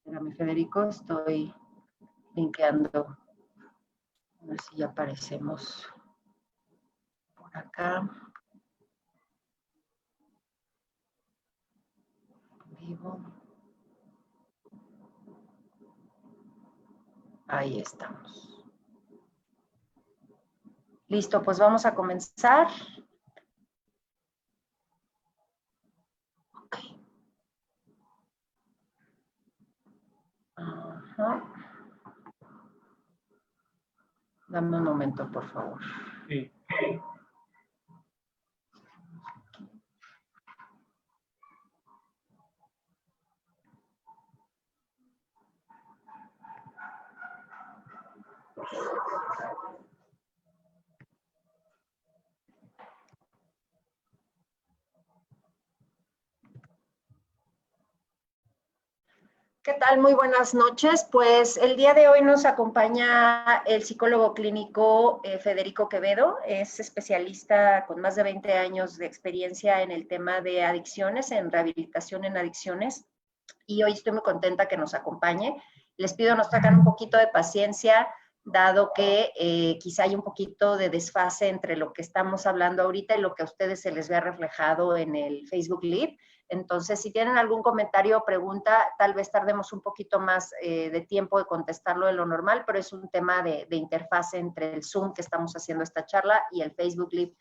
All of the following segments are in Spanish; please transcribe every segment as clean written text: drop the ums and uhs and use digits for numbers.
Espérame, Federico, estoy linkeando. A ver si ya aparecemos por acá. Vivo. Ahí estamos. Listo, pues vamos a comenzar. Ok. Ajá. Dame un momento, por favor. Sí. ¿Qué tal? Muy buenas noches. Pues el día de hoy nos acompaña el psicólogo clínico Federico Quevedo. Es especialista con más de 20 años de experiencia en el tema de adicciones, en rehabilitación en adicciones. Y hoy estoy muy contenta que nos acompañe. Les pido nos tengan un poquito de paciencia, dado que quizá hay un poquito de desfase entre lo que estamos hablando ahorita y lo que a ustedes se les vea reflejado en el Facebook Live. Entonces, si tienen algún comentario o pregunta, tal vez tardemos un poquito más de tiempo de contestarlo de lo normal, pero es un tema de interfase entre el Zoom que estamos haciendo esta charla y el Facebook Live.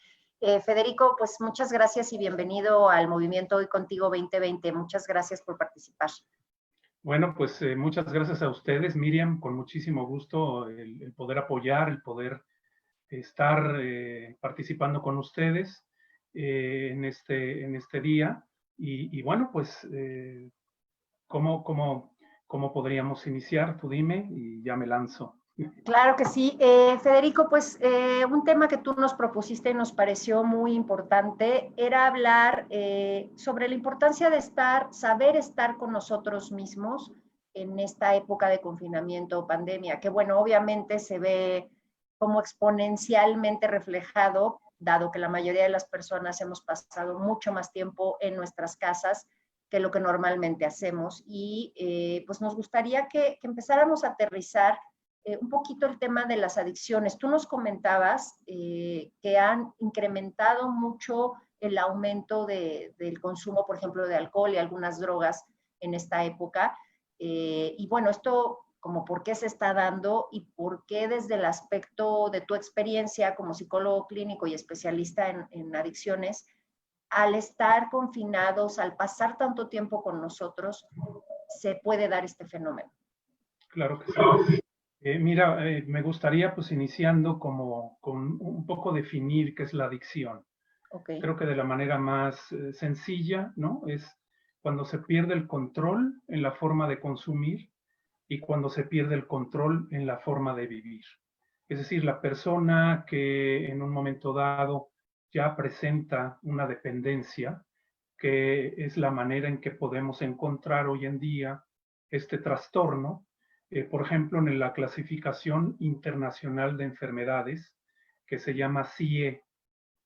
Federico, pues muchas gracias y bienvenido al Movimiento Hoy Contigo 2020. Muchas gracias por participar. Bueno, pues muchas gracias a ustedes, Miriam, con muchísimo gusto el poder apoyar, el poder estar participando con ustedes en este día. Y bueno, pues, ¿cómo podríamos iniciar? Tú dime y ya me lanzo. Claro que sí. Federico, pues un tema que tú nos propusiste y nos pareció muy importante era hablar sobre la importancia de saber estar con nosotros mismos en esta época de confinamiento o pandemia, que bueno, obviamente se ve como exponencialmente reflejado, dado que la mayoría de las personas hemos pasado mucho más tiempo en nuestras casas que lo que normalmente hacemos. Y pues nos gustaría que empezáramos a aterrizar un poquito el tema de las adicciones. Tú nos comentabas que han incrementado mucho el aumento del consumo, por ejemplo, de alcohol y algunas drogas en esta época. Y bueno, esto como por qué se está dando y por qué desde el aspecto de tu experiencia como psicólogo clínico y especialista en adicciones, al estar confinados, al pasar tanto tiempo con nosotros, se puede dar este fenómeno. Claro que sí. Mira, me gustaría pues iniciando con un poco definir qué es la adicción. Okay. Creo que de la manera más sencilla, ¿no? Es cuando se pierde el control en la forma de consumir y cuando se pierde el control en la forma de vivir. Es decir, la persona que en un momento dado ya presenta una dependencia, que es la manera en que podemos encontrar hoy en día este trastorno, por ejemplo, en la clasificación internacional de enfermedades, que se llama CIE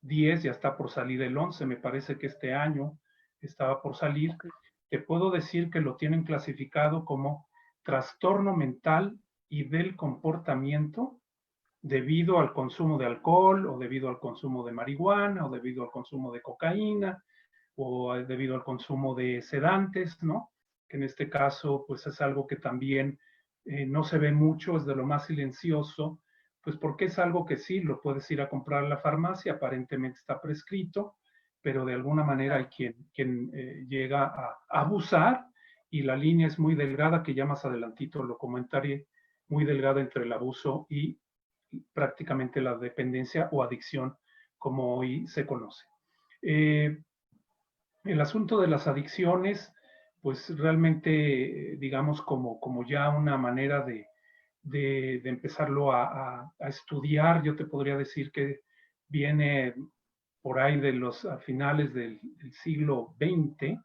10, ya está por salir el 11, me parece que este año estaba por salir. Te puedo decir que lo tienen clasificado como trastorno mental y del comportamiento debido al consumo de alcohol o debido al consumo de marihuana o debido al consumo de cocaína o debido al consumo de sedantes, ¿no? Que en este caso pues es algo que también no se ve mucho, es de lo más silencioso, pues porque es algo que sí, lo puedes ir a comprar a la farmacia, aparentemente está prescrito, pero de alguna manera hay quien llega a abusar y la línea es muy delgada, que ya más adelantito lo comentaré, muy delgada entre el abuso y prácticamente la dependencia o adicción como hoy se conoce. El asunto de las adicciones, pues realmente, digamos, como ya una manera de empezarlo a estudiar, yo te podría decir que viene por ahí de los a finales del siglo XX,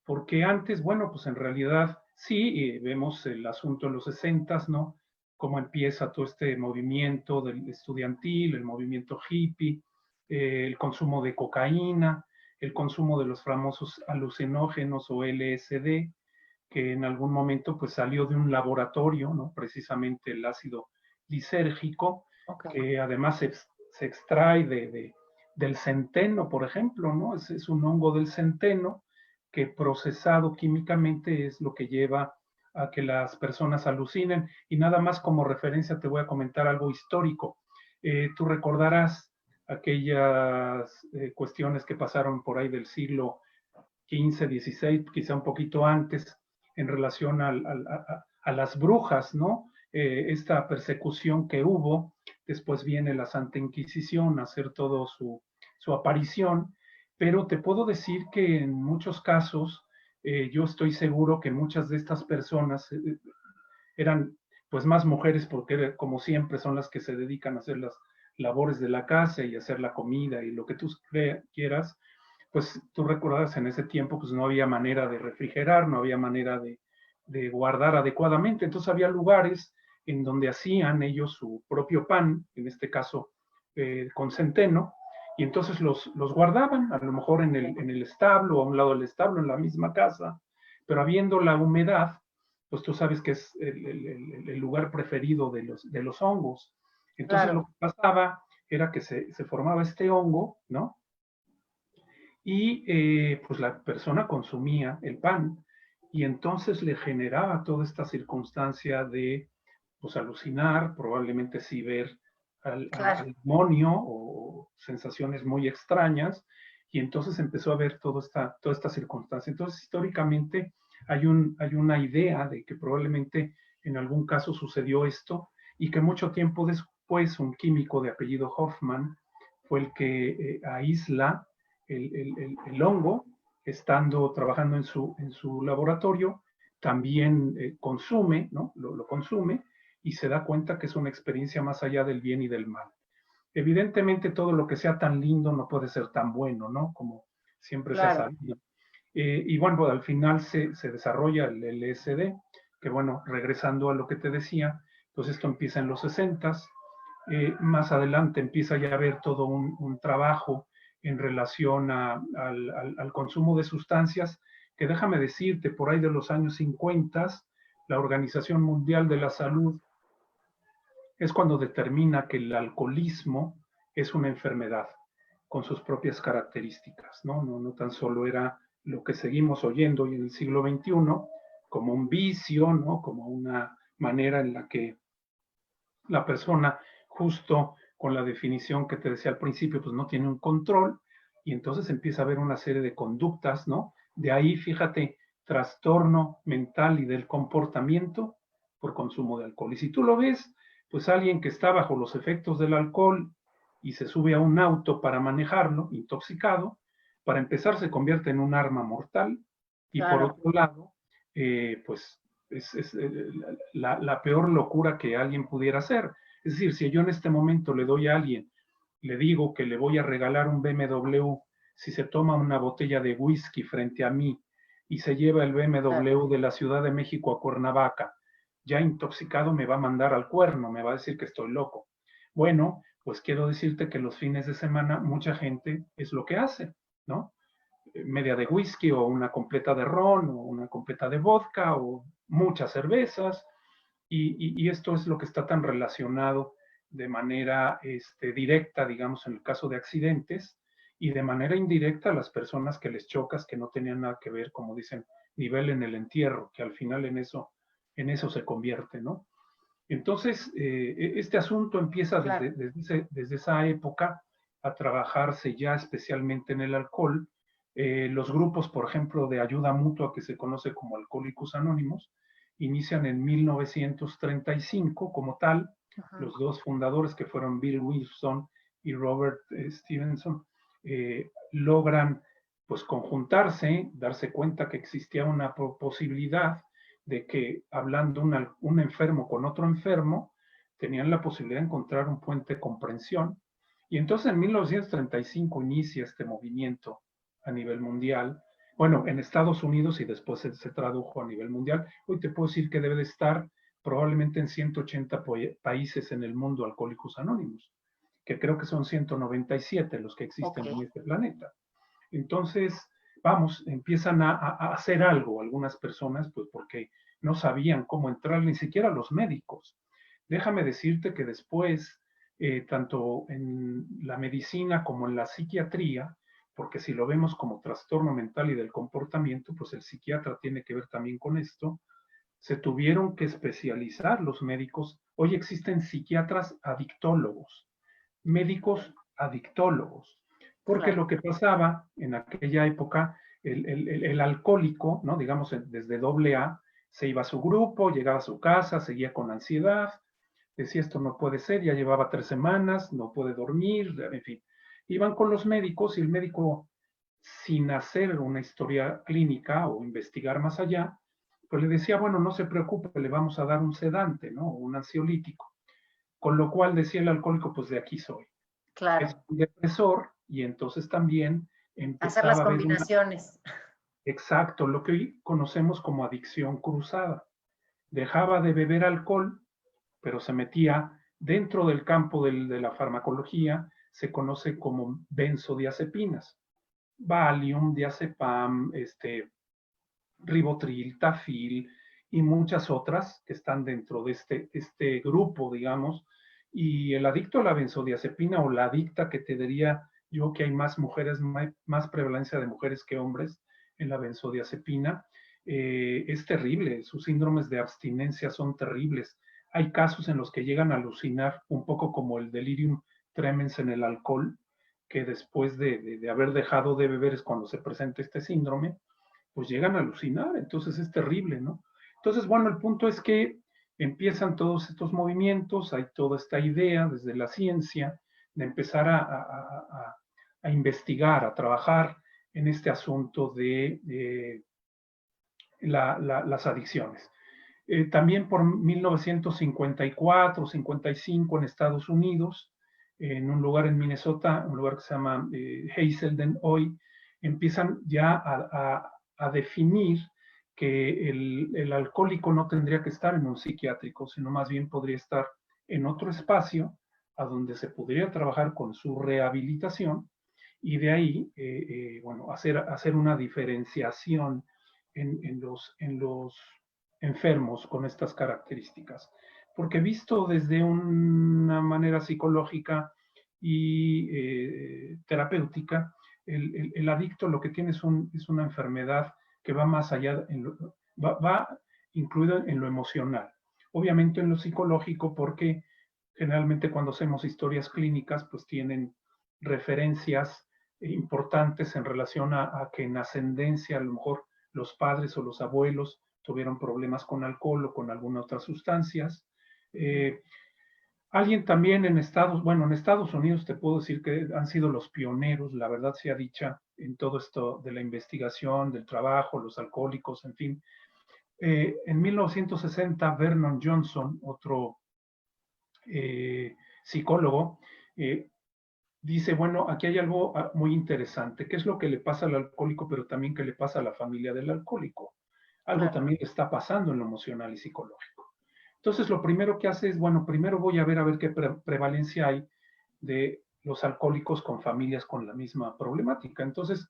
porque antes, bueno, pues en realidad sí, vemos el asunto en los 60s, ¿no? Cómo empieza todo este movimiento del estudiantil, el movimiento hippie, el consumo de cocaína, el consumo de los famosos alucinógenos o LSD, que en algún momento pues salió de un laboratorio, ¿no? Precisamente el ácido lisérgico, que además se extrae del centeno, por ejemplo, ¿no? Es un hongo del centeno que procesado químicamente es lo que lleva a que las personas alucinen. Y nada más como referencia te voy a comentar algo histórico. Tú recordarás aquellas cuestiones que pasaron por ahí del siglo XV, XVI, quizá un poquito antes, en relación a las brujas, ¿no? Esta persecución que hubo, después viene la Santa Inquisición a hacer todo su aparición, pero te puedo decir que en muchos casos, yo estoy seguro que muchas de estas personas eran pues más mujeres porque como siempre son las que se dedican a hacer las labores de la casa y hacer la comida y lo que tú quieras, pues tú recuerdas en ese tiempo pues no había manera de refrigerar, no había manera de guardar adecuadamente, entonces había lugares en donde hacían ellos su propio pan, en este caso con centeno, y entonces los guardaban, a lo mejor en el establo, a un lado del establo, en la misma casa, pero habiendo la humedad, pues tú sabes que es el lugar preferido de los hongos. Entonces lo que pasaba era que se formaba este hongo, ¿no? Y pues la persona consumía el pan y entonces le generaba toda esta circunstancia de pues alucinar, probablemente sí ver al demonio o sensaciones muy extrañas, y entonces empezó a ver toda esta circunstancia. Entonces históricamente hay una idea de que probablemente en algún caso sucedió esto y que mucho tiempo después un químico de apellido Hoffman fue el que aísla el hongo, estando trabajando en su laboratorio, también consume, ¿no? Lo consume y se da cuenta que es una experiencia más allá del bien y del mal. Evidentemente todo lo que sea tan lindo no puede ser tan bueno, ¿no? Como siempre se ha sabido. Y bueno, pues al final se desarrolla el LSD, que bueno, regresando a lo que te decía, pues esto empieza en los 60s, más adelante empieza ya a haber todo un trabajo en relación al consumo de sustancias, que déjame decirte, por ahí de los años 50, la Organización Mundial de la Salud es cuando determina que el alcoholismo es una enfermedad con sus propias características, ¿no? No tan solo era lo que seguimos oyendo hoy en el siglo XXI como un vicio, ¿no? Como una manera en la que la persona, justo con la definición que te decía al principio, pues no tiene un control y entonces empieza a haber una serie de conductas, ¿no? De ahí, fíjate, trastorno mental y del comportamiento por consumo de alcohol. Y si tú lo ves, pues alguien que está bajo los efectos del alcohol y se sube a un auto para manejarlo, intoxicado, para empezar se convierte en un arma mortal y por otro lado, pues es la peor locura que alguien pudiera hacer. Es decir, si yo en este momento le doy a alguien, le digo que le voy a regalar un BMW, si se toma una botella de whisky frente a mí y se lleva el BMW de la Ciudad de México a Cuernavaca, ya intoxicado me va a mandar al cuerno, me va a decir que estoy loco. Bueno, pues quiero decirte que los fines de semana mucha gente es lo que hace, ¿no? Media de whisky o una completa de ron o una completa de vodka o muchas cervezas y esto es lo que está tan relacionado de manera directa, digamos, en el caso de accidentes y de manera indirecta a las personas que les chocas que no tenían nada que ver, como dicen, nivel en el entierro, que al final en eso se convierte, ¿no? Entonces, este asunto empieza desde esa época a trabajarse ya especialmente en el alcohol. Los grupos, por ejemplo, de ayuda mutua que se conoce como Alcohólicos Anónimos, inician en 1935 como tal. Los dos fundadores, que fueron Bill Wilson y Robert Stevenson, logran pues conjuntarse, darse cuenta que existía una posibilidad de que hablando un enfermo con otro enfermo, tenían la posibilidad de encontrar un puente de comprensión. Y entonces en 1935 inicia este movimiento a nivel mundial, bueno, en Estados Unidos y después se tradujo a nivel mundial. Hoy te puedo decir que debe de estar probablemente en 180 países en el mundo Alcohólicos Anónimos, que creo que son 197 los que existen en este planeta. Entonces, vamos, empiezan a hacer algo algunas personas, pues porque no sabían cómo entrar, ni siquiera los médicos. Déjame decirte que después, tanto en la medicina como en la psiquiatría, porque si lo vemos como trastorno mental y del comportamiento, pues el psiquiatra tiene que ver también con esto, se tuvieron que especializar los médicos. Hoy existen psiquiatras adictólogos, médicos adictólogos, porque Claro. lo que pasaba en aquella época, el alcohólico, ¿no? Digamos, desde doble A, se iba a su grupo, llegaba a su casa, seguía con ansiedad, decía esto no puede ser, ya llevaba 3 semanas, no puede dormir, en fin. Iban con los médicos y el médico, sin hacer una historia clínica o investigar más allá, pues le decía, bueno, no se preocupe, le vamos a dar un sedante, ¿no? Un ansiolítico. Con lo cual decía el alcohólico, pues de aquí soy. Es Claro. un depresor y entonces también Hacer las empezaba a haber una, combinaciones. exacto, lo que hoy conocemos como adicción cruzada. Dejaba de beber alcohol, pero se metía dentro del campo de la farmacología, se conoce como benzodiazepinas. Valium, diazepam, ribotril, tafil y muchas otras que están dentro de este grupo, digamos. Y el adicto a la benzodiazepina o la adicta, que te diría yo que hay más mujeres, más prevalencia de mujeres que hombres en la benzodiazepina, es terrible. Sus síndromes de abstinencia son terribles. Hay casos en los que llegan a alucinar, un poco como el delirium tremens en el alcohol, que después de haber dejado de beber es cuando se presenta este síndrome, pues llegan a alucinar, entonces es terrible, ¿no? Entonces, bueno, el punto es que empiezan todos estos movimientos, hay toda esta idea desde la ciencia de empezar a investigar, a trabajar en este asunto de las adicciones. También por 1954, 55 en Estados Unidos, en un lugar en Minnesota, un lugar que se llama Hazelden hoy, empiezan ya a definir que el alcohólico no tendría que estar en un psiquiátrico, sino más bien podría estar en otro espacio a donde se podría trabajar con su rehabilitación y de ahí, bueno, hacer una diferenciación en los enfermos con estas características. Porque visto desde una manera psicológica y terapéutica, el adicto lo que tiene es una enfermedad que va más allá, va incluido en lo emocional. Obviamente en lo psicológico, porque generalmente cuando hacemos historias clínicas, pues tienen referencias importantes en relación a que en ascendencia a lo mejor los padres o los abuelos tuvieron problemas con alcohol o con alguna otra sustancias. Alguien también en Estados Unidos te puedo decir que han sido los pioneros, la verdad sea dicha, en todo esto de la investigación, del trabajo, los alcohólicos, en fin. En 1960, Vernon Johnson, otro psicólogo, dice, bueno, aquí hay algo muy interesante, ¿qué es lo que le pasa al alcohólico, pero también qué le pasa a la familia del alcohólico? Algo Claro. también está pasando en lo emocional y psicológico. Entonces, lo primero que hace es, bueno, primero voy a ver qué prevalencia hay de los alcohólicos con familias con la misma problemática. Entonces,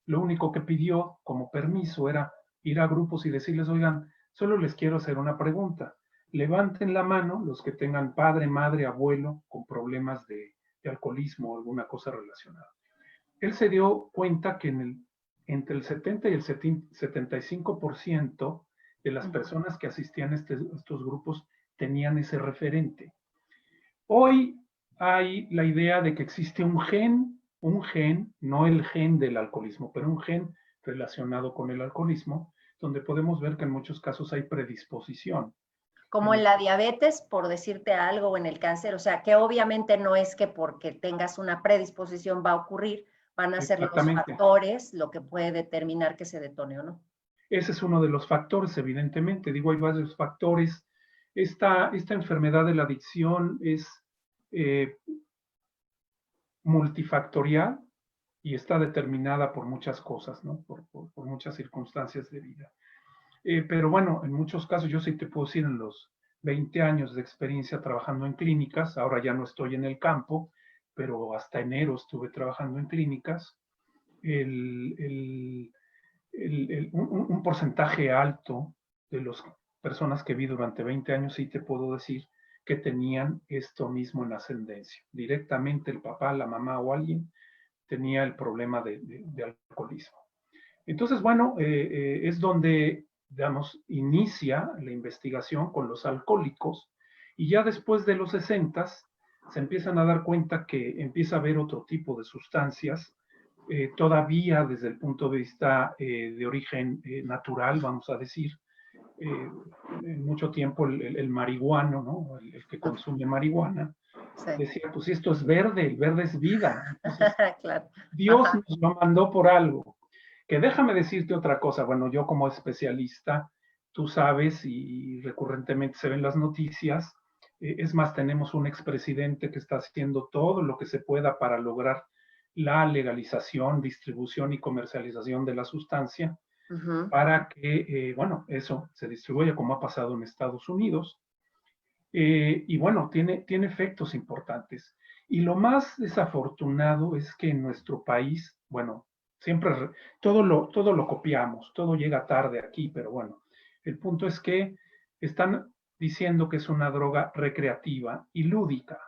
lo único que pidió como permiso era ir a grupos y decirles, oigan, solo les quiero hacer una pregunta. Levanten la mano los que tengan padre, madre, abuelo con problemas de alcoholismo o alguna cosa relacionada. Él se dio cuenta que entre el 70 y el 75% de las personas que asistían a estos grupos tenían ese referente. Hoy hay la idea de que existe un gen, no el gen del alcoholismo, pero un gen relacionado con el alcoholismo, donde podemos ver que en muchos casos hay predisposición. Como en la diabetes, por decirte algo, o en el cáncer, o sea, que obviamente no es que porque tengas una predisposición va a ocurrir, van a ser los Exactamente. factores lo que puede determinar que se detone o no. Ese es uno de los factores, evidentemente. Digo, hay varios factores. Esta enfermedad de la adicción es eh, multifactorial y está determinada por muchas cosas, ¿no? Por muchas circunstancias de vida. Pero bueno, en muchos casos, yo sí te puedo decir, en los 20 años de experiencia trabajando en clínicas, ahora ya no estoy en el campo, pero hasta enero estuve trabajando en clínicas, un porcentaje alto de las personas que vi durante 20 años, sí te puedo decir que tenían esto mismo en ascendencia. Directamente el papá, la mamá o alguien tenía el problema de alcoholismo. Entonces, bueno, es donde, digamos, inicia la investigación con los alcohólicos y ya después de los 60 se empiezan a dar cuenta que empieza a haber otro tipo de sustancias, todavía desde el punto de vista de origen natural, vamos a decir, en mucho tiempo el marihuano, ¿no? El que consume marihuana, Sí. decía, pues esto es verde, el verde es vida. Entonces, Claro. Dios Ajá. nos lo mandó por algo. Que déjame decirte otra cosa, bueno, yo como especialista, tú sabes y recurrentemente se ven las noticias, es más, tenemos un expresidente que está haciendo todo lo que se pueda para lograr la legalización, distribución y comercialización de la sustancia para que, bueno, eso se distribuya como ha pasado en Estados Unidos. Y bueno, tiene efectos importantes. Y lo más desafortunado es que en nuestro país, bueno, siempre todo lo copiamos, todo llega tarde aquí, pero bueno, el punto es que están diciendo que es una droga recreativa y lúdica.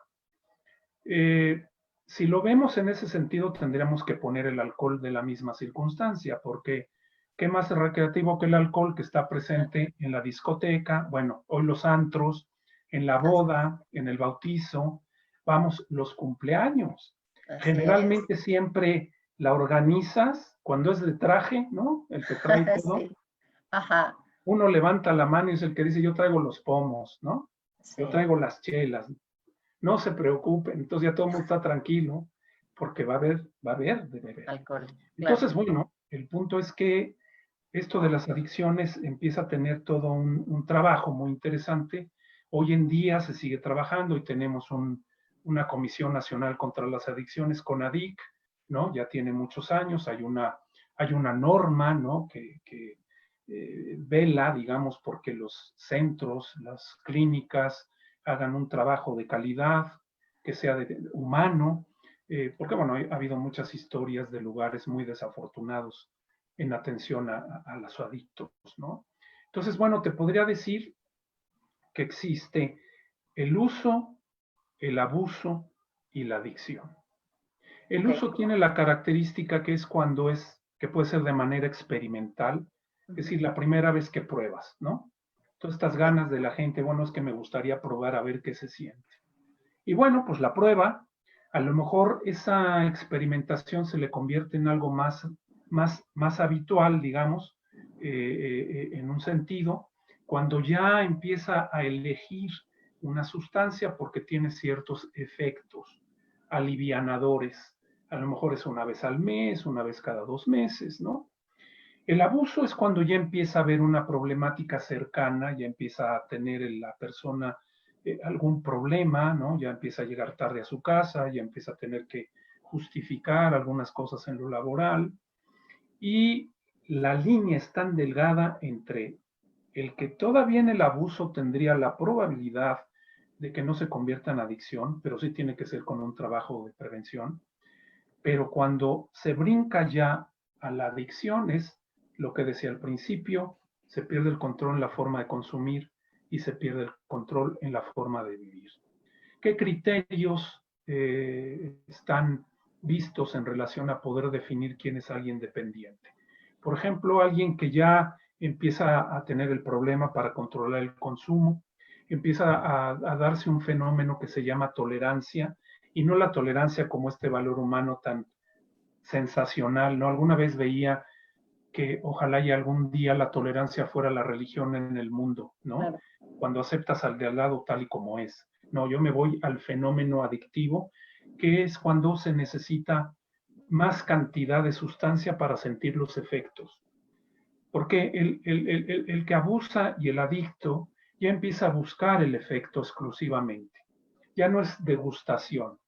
Si lo vemos en ese sentido, tendríamos que poner el alcohol de la misma circunstancia, porque ¿qué más recreativo que el alcohol que está presente en la discoteca? Bueno, hoy los antros, en la boda, en el bautizo, vamos, los cumpleaños. Así es. Generalmente siempre la organizas cuando es de traje, ¿no? El que trae todo. Sí. Ajá. Uno levanta la mano y es el que dice, yo traigo los pomos, ¿no? Yo Sí. traigo las chelas. No se preocupen, entonces ya todo el mundo está tranquilo porque va a haber de beber. Alcohol. Claro. Entonces, bueno, el punto es que esto de las adicciones empieza a tener todo un trabajo muy interesante. Hoy en día se sigue trabajando y tenemos una Comisión Nacional contra las Adicciones, CONADIC, ¿no? Ya tiene muchos años, hay una norma, ¿no? Que vela, digamos, porque los centros, las clínicas hagan un trabajo de calidad, que sea humano, porque bueno, ha habido muchas historias de lugares muy desafortunados en atención a los adictos, ¿no? Entonces, bueno, te podría decir que existe el uso, el abuso y la adicción. El Ok. uso tiene la característica que es cuando que puede ser de manera experimental, es decir, la primera vez que pruebas, ¿no? Todas estas Sí. ganas de la gente, bueno, es que me gustaría probar a ver qué se siente. Y bueno, pues la prueba, a lo mejor esa experimentación se le convierte en algo más habitual, digamos, en un sentido, cuando ya empieza a elegir una sustancia porque tiene ciertos efectos alivianadores. A lo mejor es una vez al mes, una vez cada 2 meses, ¿no? El abuso es cuando ya empieza a haber una problemática cercana, ya empieza a tener la persona algún problema, ¿no? Ya empieza a llegar tarde a su casa, ya empieza a tener que justificar algunas cosas en lo laboral. Y la línea es tan delgada entre el que todavía en el abuso tendría la probabilidad de que no se convierta en adicción, pero sí tiene que ser con un trabajo de prevención. Pero cuando se brinca ya a la adicción es lo que decía al principio, se pierde el control en la forma de consumir y se pierde el control en la forma de vivir. ¿Qué criterios están vistos en relación a poder definir quién es alguien dependiente? Por ejemplo, alguien que ya empieza a tener el problema para controlar el consumo, empieza a darse un fenómeno que se llama tolerancia, y no la tolerancia como este valor humano tan sensacional, ¿no? Alguna vez veía que ojalá y algún día la tolerancia fuera la religión en el mundo, ¿no? Claro. Cuando aceptas al de al lado tal y como es. No, yo me voy al fenómeno adictivo, que es cuando se necesita más cantidad de sustancia para sentir los efectos. Porque el que abusa y el adicto ya empieza a buscar el efecto exclusivamente. Ya no es degustación.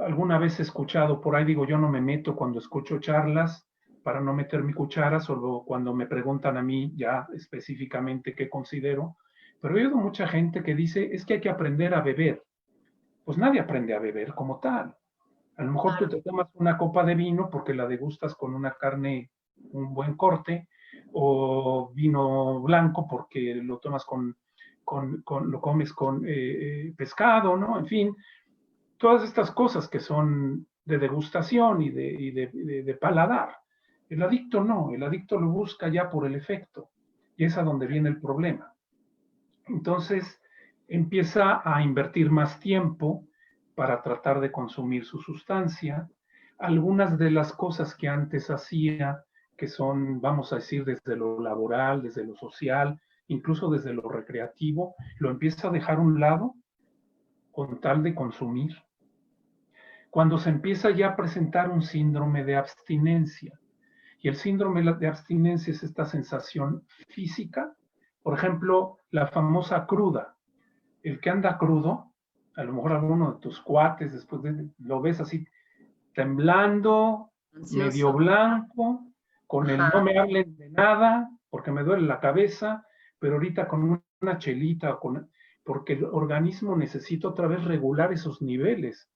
Alguna vez he escuchado por ahí, digo, yo no me meto cuando escucho charlas para no meter mi cuchara, solo cuando me preguntan a mí ya específicamente qué considero, pero he oído mucha gente que dice, es que hay que aprender a beber. Pues nadie aprende a beber como tal. A lo mejor tú te tomas una copa de vino porque la degustas con una carne, un buen corte, o vino blanco porque lo tomas lo comes con pescado, ¿no? En fin, todas estas cosas que son de degustación y de paladar. El adicto no, el adicto lo busca ya por el efecto, y es a donde viene el problema. Entonces empieza a invertir más tiempo para tratar de consumir su sustancia. Algunas de las cosas que antes hacía, que son, vamos a decir, desde lo laboral, desde lo social, incluso desde lo recreativo, lo empieza a dejar a un lado con tal de consumir. Cuando se empieza ya a presentar un síndrome de abstinencia, y el síndrome de abstinencia es esta sensación física, por ejemplo, la famosa cruda. El que anda crudo, a lo mejor alguno de tus cuates, después lo ves así temblando, Ansioso. medio blanco, con el no me hablen de nada, porque me duele la cabeza, pero ahorita con una chelita, porque el organismo necesita otra vez regular esos niveles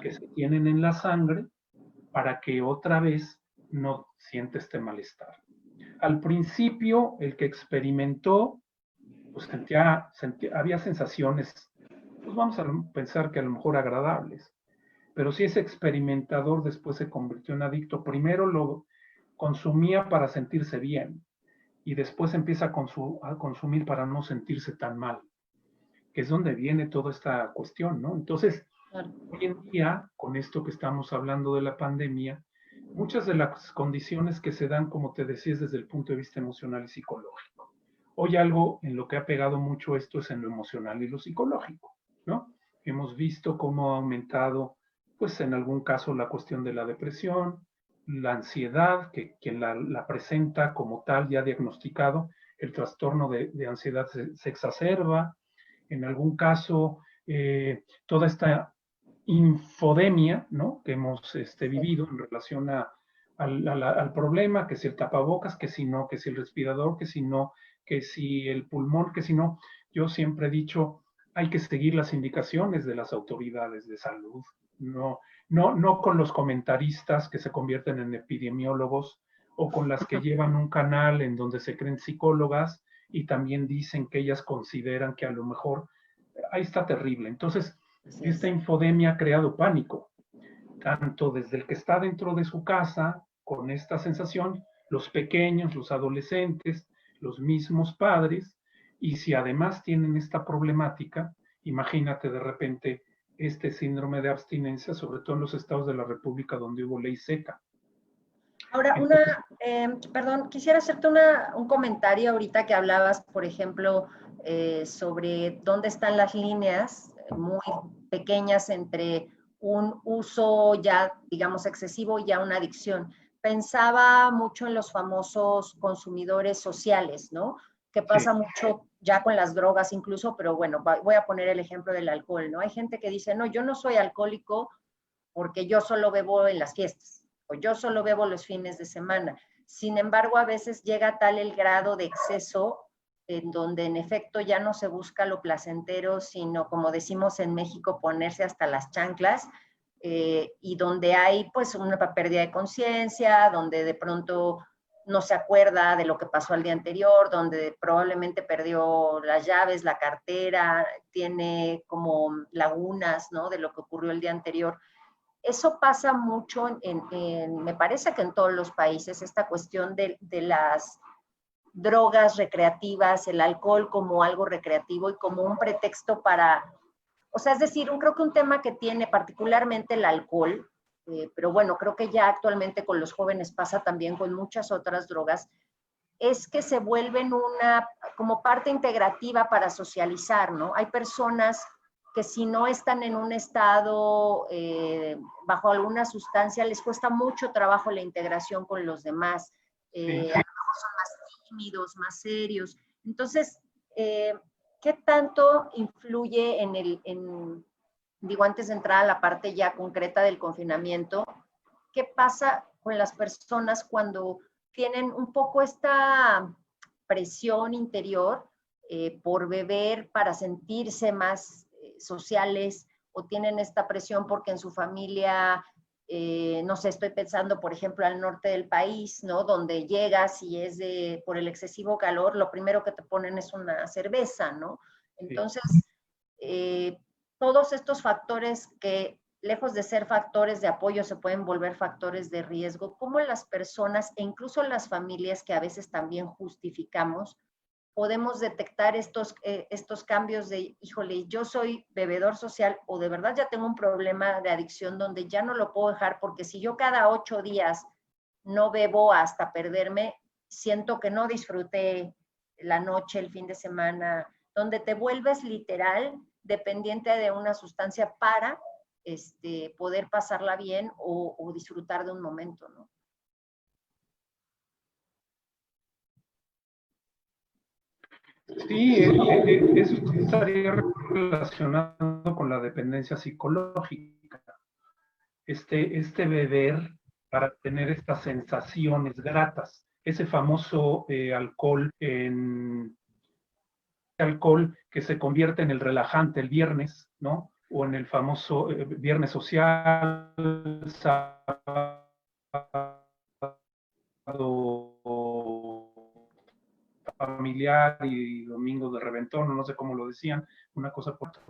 que se tienen en la sangre para que otra vez no siente este malestar. Al principio, el que experimentó, pues había sensaciones, pues vamos a pensar que a lo mejor agradables, pero si ese experimentador después se convirtió en adicto, primero lo consumía para sentirse bien y después empieza a consumir para no sentirse tan mal, que es donde viene toda esta cuestión, ¿no? Entonces, hoy en día, con esto que estamos hablando de la pandemia, muchas de las condiciones que se dan, como te decía, es desde el punto de vista emocional y psicológico. Hoy algo en lo que ha pegado mucho esto es en lo emocional y lo psicológico, ¿no? Hemos visto cómo ha aumentado, pues en algún caso, la cuestión de la depresión, la ansiedad, que quien la presenta como tal, ya diagnosticado, el trastorno de ansiedad se exacerba. En algún caso, toda esta infodemia, ¿no? Que hemos vivido en relación al problema, que si el tapabocas, que si no, que si el respirador, que si no, que si el pulmón, que si no. Yo siempre he dicho, hay que seguir las indicaciones de las autoridades de salud, no con los comentaristas que se convierten en epidemiólogos o con las que llevan un canal en donde se creen psicólogas y también dicen que ellas consideran que a lo mejor ahí está terrible. Entonces, esta infodemia ha creado pánico, tanto desde el que está dentro de su casa con esta sensación, los pequeños, los adolescentes, los mismos padres, y si además tienen esta problemática, imagínate de repente este síndrome de abstinencia, sobre todo en los estados de la República donde hubo ley seca. Ahora, perdón, quisiera hacerte un comentario ahorita que hablabas, por ejemplo, sobre dónde están las líneas muy pequeñas entre un uso ya, digamos, excesivo y ya una adicción. Pensaba mucho en los famosos consumidores sociales, ¿no? Que pasa mucho ya con las drogas incluso, pero bueno, voy a poner el ejemplo del alcohol, ¿no? Hay gente que dice, no, yo no soy alcohólico porque yo solo bebo en las fiestas o yo solo bebo los fines de semana. Sin embargo, a veces llega tal el grado de exceso en donde en efecto ya no se busca lo placentero, sino como decimos en México, ponerse hasta las chanclas, y donde hay pues una pérdida de conciencia, donde de pronto no se acuerda de lo que pasó al día anterior, donde probablemente perdió las llaves, la cartera, tiene como lagunas, ¿no? De lo que ocurrió el día anterior. Eso pasa mucho, me parece que en todos los países, esta cuestión de las drogas recreativas, el alcohol como algo recreativo y como un pretexto para, o sea, es decir, creo que un tema que tiene particularmente el alcohol, pero bueno, creo que ya actualmente con los jóvenes pasa también con muchas otras drogas, es que se vuelven como parte integrativa para socializar, ¿no? Hay personas que si no están en un estado bajo alguna sustancia, les cuesta mucho trabajo la integración con los demás. A lo mejor son más tímidos, más serios. Entonces, ¿qué tanto influye digo, antes de entrar a la parte ya concreta del confinamiento, qué pasa con las personas cuando tienen un poco esta presión interior por beber para sentirse más sociales, o tienen esta presión porque en su familia no sé, estoy pensando, por ejemplo, al norte del país, ¿no? Donde llegas y es por el excesivo calor, lo primero que te ponen es una cerveza, ¿no? Entonces, todos estos factores que, lejos de ser factores de apoyo, se pueden volver factores de riesgo, cómo las personas e incluso las familias que a veces también justificamos, podemos detectar estos cambios de, híjole, yo soy bebedor social o de verdad ya tengo un problema de adicción donde ya no lo puedo dejar porque si yo cada 8 días no bebo hasta perderme, siento que no disfruté la noche, el fin de semana, donde te vuelves literal dependiente de una sustancia para poder pasarla bien o disfrutar de un momento, ¿no? Sí, eso estaría relacionado con la dependencia psicológica. Este beber para tener estas sensaciones gratas, ese famoso alcohol que se convierte en el relajante el viernes, ¿no? O en el famoso viernes social, sábado familiar y domingo de reventón, no sé cómo lo decían, una cosa por otra.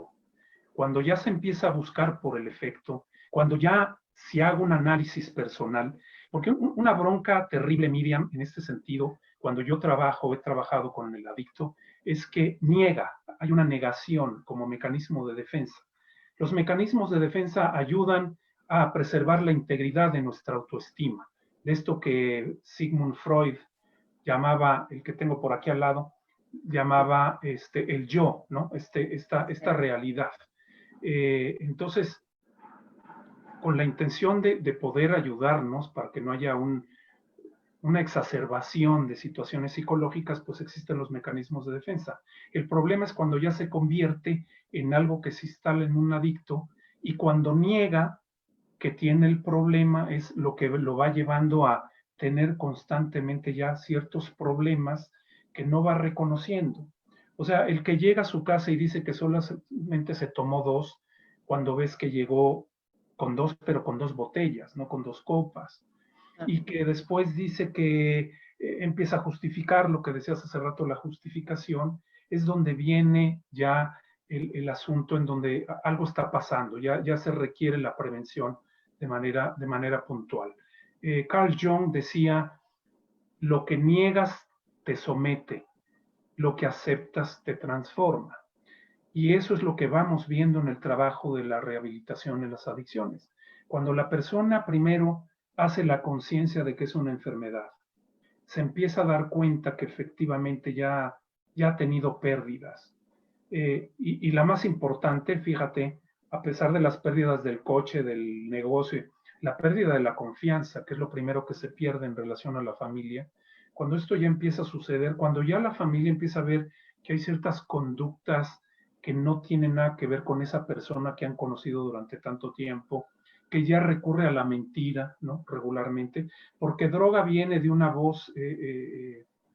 Cuando ya se empieza a buscar por el efecto, cuando ya se haga un análisis personal, porque una bronca terrible, Miriam, en este sentido, cuando yo he trabajado con el adicto, es que hay una negación como mecanismo de defensa. Los mecanismos de defensa ayudan a preservar la integridad de nuestra autoestima, de esto que Sigmund Freud llamaba, el que tengo por aquí al lado, llamaba el yo, ¿no? Esta realidad. Entonces, con la intención de poder ayudarnos para que no haya una exacerbación de situaciones psicológicas, pues existen los mecanismos de defensa. El problema es cuando ya se convierte en algo que se instala en un adicto y cuando niega que tiene el problema es lo que lo va llevando a tener constantemente ya ciertos problemas que no va reconociendo. O sea, el que llega a su casa y dice que solamente se tomó 2, cuando ves que llegó con 2, pero con 2 botellas, no con 2 copas. Y que después dice que empieza a justificar lo que decías hace rato, la justificación, es donde viene ya el asunto en donde algo está pasando, ya se requiere la prevención de manera puntual. Carl Jung decía, lo que niegas te somete, lo que aceptas te transforma. Y eso es lo que vamos viendo en el trabajo de la rehabilitación de las adicciones. Cuando la persona primero hace la conciencia de que es una enfermedad, se empieza a dar cuenta que efectivamente ya ha tenido pérdidas. Y la más importante, fíjate, a pesar de las pérdidas del coche, del negocio, la pérdida de la confianza, que es lo primero que se pierde en relación a la familia, cuando esto ya empieza a suceder, cuando ya la familia empieza a ver que hay ciertas conductas que no tienen nada que ver con esa persona que han conocido durante tanto tiempo, que ya recurre a la mentira, ¿no? Regularmente, porque droga viene de una voz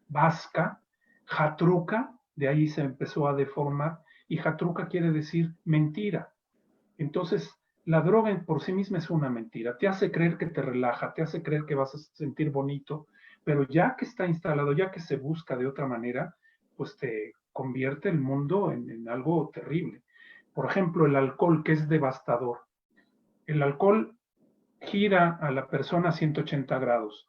vasca, jatruca, de ahí se empezó a deformar, y jatruca quiere decir mentira. Entonces, la droga por sí misma es una mentira, te hace creer que te relaja, te hace creer que vas a sentir bonito, pero ya que está instalado, ya que se busca de otra manera, pues te convierte el mundo en algo terrible. Por ejemplo, el alcohol, que es devastador. El alcohol gira a la persona a 180 grados.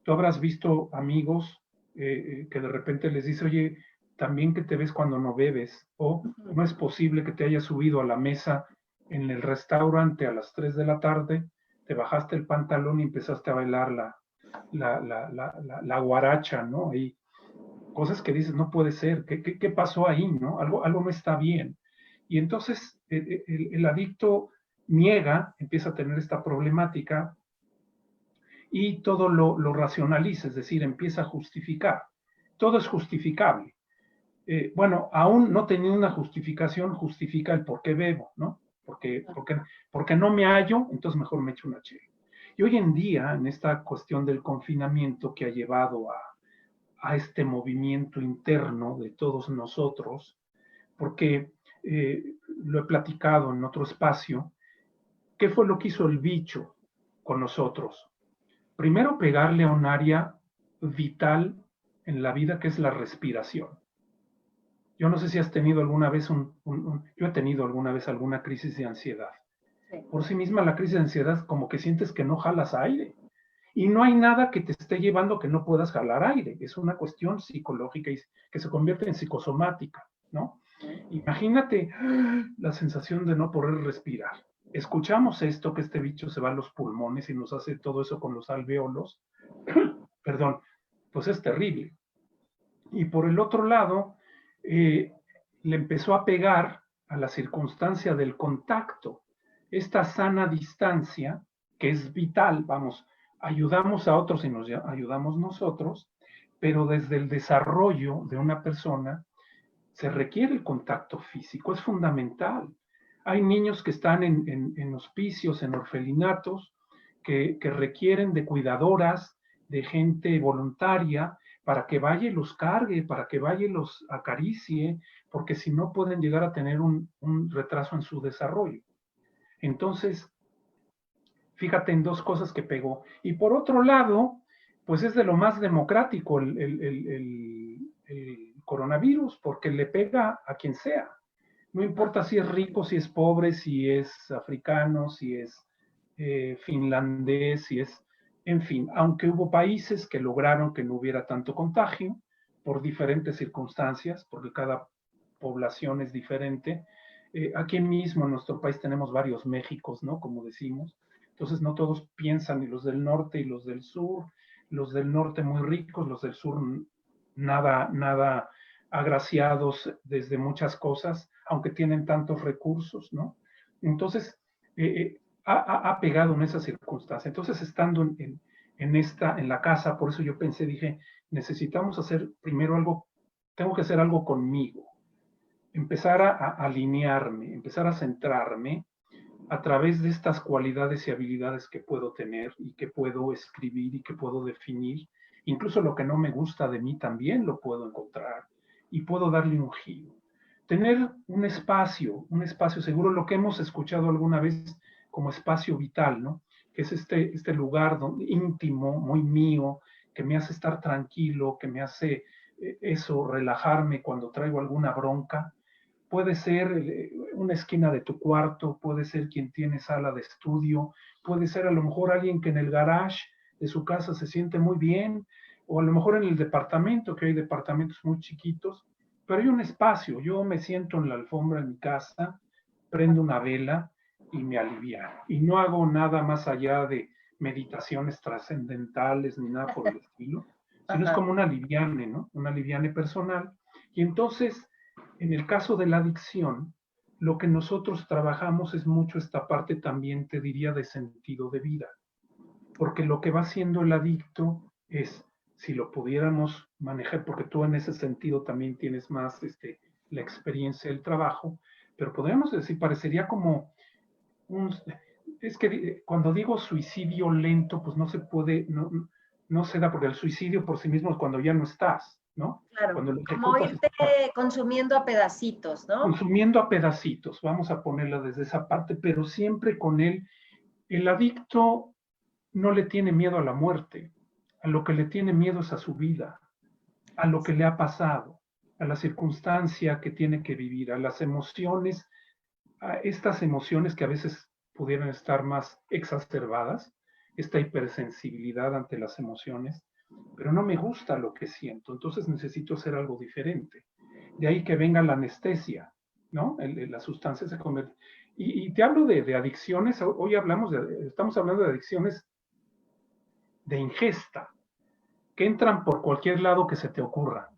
Tú habrás visto amigos que de repente les dice, oye, también que te ves cuando no bebes, o no es posible que te hayas subido a la mesa en el restaurante a las 3 de la tarde, te bajaste el pantalón y empezaste a bailar la guaracha, ¿no? Y cosas que dices, no puede ser, ¿qué pasó ahí, no? Algo no está bien. Y entonces el adicto niega, empieza a tener esta problemática y todo lo racionaliza, es decir, empieza a justificar. Todo es justificable. Bueno, aún no teniendo una justificación, justifica el por qué bebo, ¿no? Porque no me hallo, entonces mejor me echo una chela. Y hoy en día, en esta cuestión del confinamiento que ha llevado a este movimiento interno de todos nosotros, porque lo he platicado en otro espacio, ¿qué fue lo que hizo el bicho? con nosotros. Primero, pegarle a un área vital en la vida, que es la respiración. Yo no sé si has tenido alguna vez yo he tenido alguna vez alguna crisis de ansiedad. Sí. Por sí misma la crisis de ansiedad, como que sientes que no jalas aire. Y no hay nada que te esté llevando que no puedas jalar aire. Es una cuestión psicológica y que se convierte en psicosomática, ¿no? Imagínate la sensación de no poder respirar. Escuchamos esto, que este bicho se va a los pulmones y nos hace todo eso con los alvéolos. Perdón, pues es terrible. Y por el otro lado, le empezó a pegar a la circunstancia del contacto. Esta sana distancia, que es vital, vamos, ayudamos a otros y nos ayudamos nosotros, pero desde el desarrollo de una persona se requiere el contacto físico, es fundamental. Hay niños que están en hospicios, en orfelinatos, que requieren de cuidadoras, de gente voluntaria, para que vaya y los cargue, para que vaya y los acaricie, porque si no pueden llegar a tener un retraso en su desarrollo. Entonces, fíjate en dos cosas que pegó. Y por otro lado, pues es de lo más democrático el coronavirus, porque le pega a quien sea. No importa si es rico, si es pobre, si es africano, si es finlandés, si es... En fin, aunque hubo países que lograron que no hubiera tanto contagio por diferentes circunstancias, porque cada población es diferente. Aquí mismo en nuestro país tenemos varios Méxicos, ¿no? Como decimos. Entonces no todos piensan, y los del norte y los del sur, los del norte muy ricos, los del sur nada agraciados desde muchas cosas, aunque tienen tantos recursos, ¿no? Entonces, ha pegado en esa circunstancia. Entonces, estando en la casa, por eso yo pensé, dije, necesitamos hacer primero algo, tengo que hacer algo conmigo, empezar a alinearme, empezar a centrarme a través de estas cualidades y habilidades que puedo tener y que puedo escribir y que puedo definir. Incluso lo que no me gusta de mí también lo puedo encontrar y puedo darle un giro. Tener un espacio seguro, lo que hemos escuchado alguna vez como espacio vital, ¿no? Que es este lugar íntimo, muy mío, que me hace estar tranquilo, que me hace eso, relajarme cuando traigo alguna bronca. Puede ser una esquina de tu cuarto, puede ser quien tiene sala de estudio, puede ser a lo mejor alguien que en el garage de su casa se siente muy bien, o a lo mejor en el departamento, que hay departamentos muy chiquitos, pero hay un espacio. Yo me siento en la alfombra en mi casa, prendo una vela y me aliviano. Y no hago nada más allá de meditaciones trascendentales ni nada por el estilo, sino es como un aliviane, ¿no? Un aliviane personal. Y entonces, en el caso de la adicción, lo que nosotros trabajamos es mucho esta parte también, te diría, de sentido de vida. Porque lo que va haciendo el adicto es, si lo pudiéramos manejar, porque tú en ese sentido también tienes más la experiencia del trabajo, pero podríamos decir, parecería como es que cuando digo suicidio lento, pues no se puede, no se da, porque el suicidio por sí mismo es cuando ya no estás, ¿no? Claro, cuando como irte consumiendo a pedacitos, ¿no? Consumiendo a pedacitos, vamos a ponerlo desde esa parte, pero siempre con el adicto no le tiene miedo a la muerte, a lo que le tiene miedo es a su vida, a lo que le ha pasado, a la circunstancia que tiene que vivir, a las emociones, a estas emociones que a veces pudieran estar más exacerbadas, esta hipersensibilidad ante las emociones, pero no me gusta lo que siento, entonces necesito hacer algo diferente. De ahí que venga la anestesia, ¿no? La sustancia se convierte. Y te hablo de adicciones, hoy estamos hablando de adicciones de ingesta, que entran por cualquier lado que se te ocurra,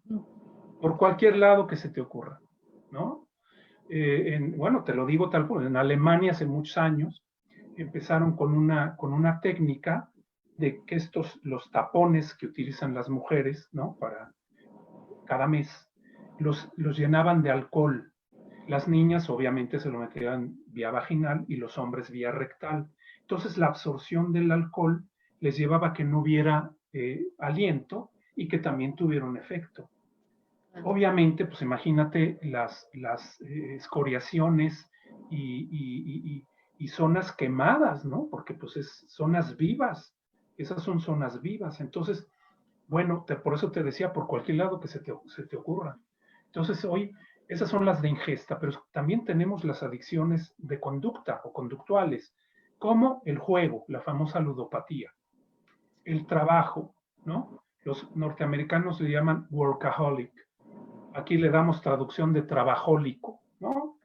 por cualquier lado que se te ocurra, ¿no? Bueno, te lo digo tal cual, en Alemania hace muchos años empezaron con una técnica de que los tapones que utilizan las mujeres, ¿no? Para cada mes, los llenaban de alcohol. Las niñas obviamente se lo metían vía vaginal y los hombres vía rectal. Entonces la absorción del alcohol les llevaba a que no hubiera aliento y que también tuviera un efecto. Obviamente, pues imagínate las escoriaciones y y zonas quemadas, ¿no? Porque pues es zonas vivas, esas son zonas vivas. Entonces, bueno, por eso te decía, por cualquier lado que se te ocurra. Entonces, hoy, esas son las de ingesta, pero también tenemos las adicciones de conducta o conductuales, como el juego, la famosa ludopatía, el trabajo, ¿no? Los norteamericanos le llaman workaholic. Aquí le damos traducción de trabajólico, ¿no?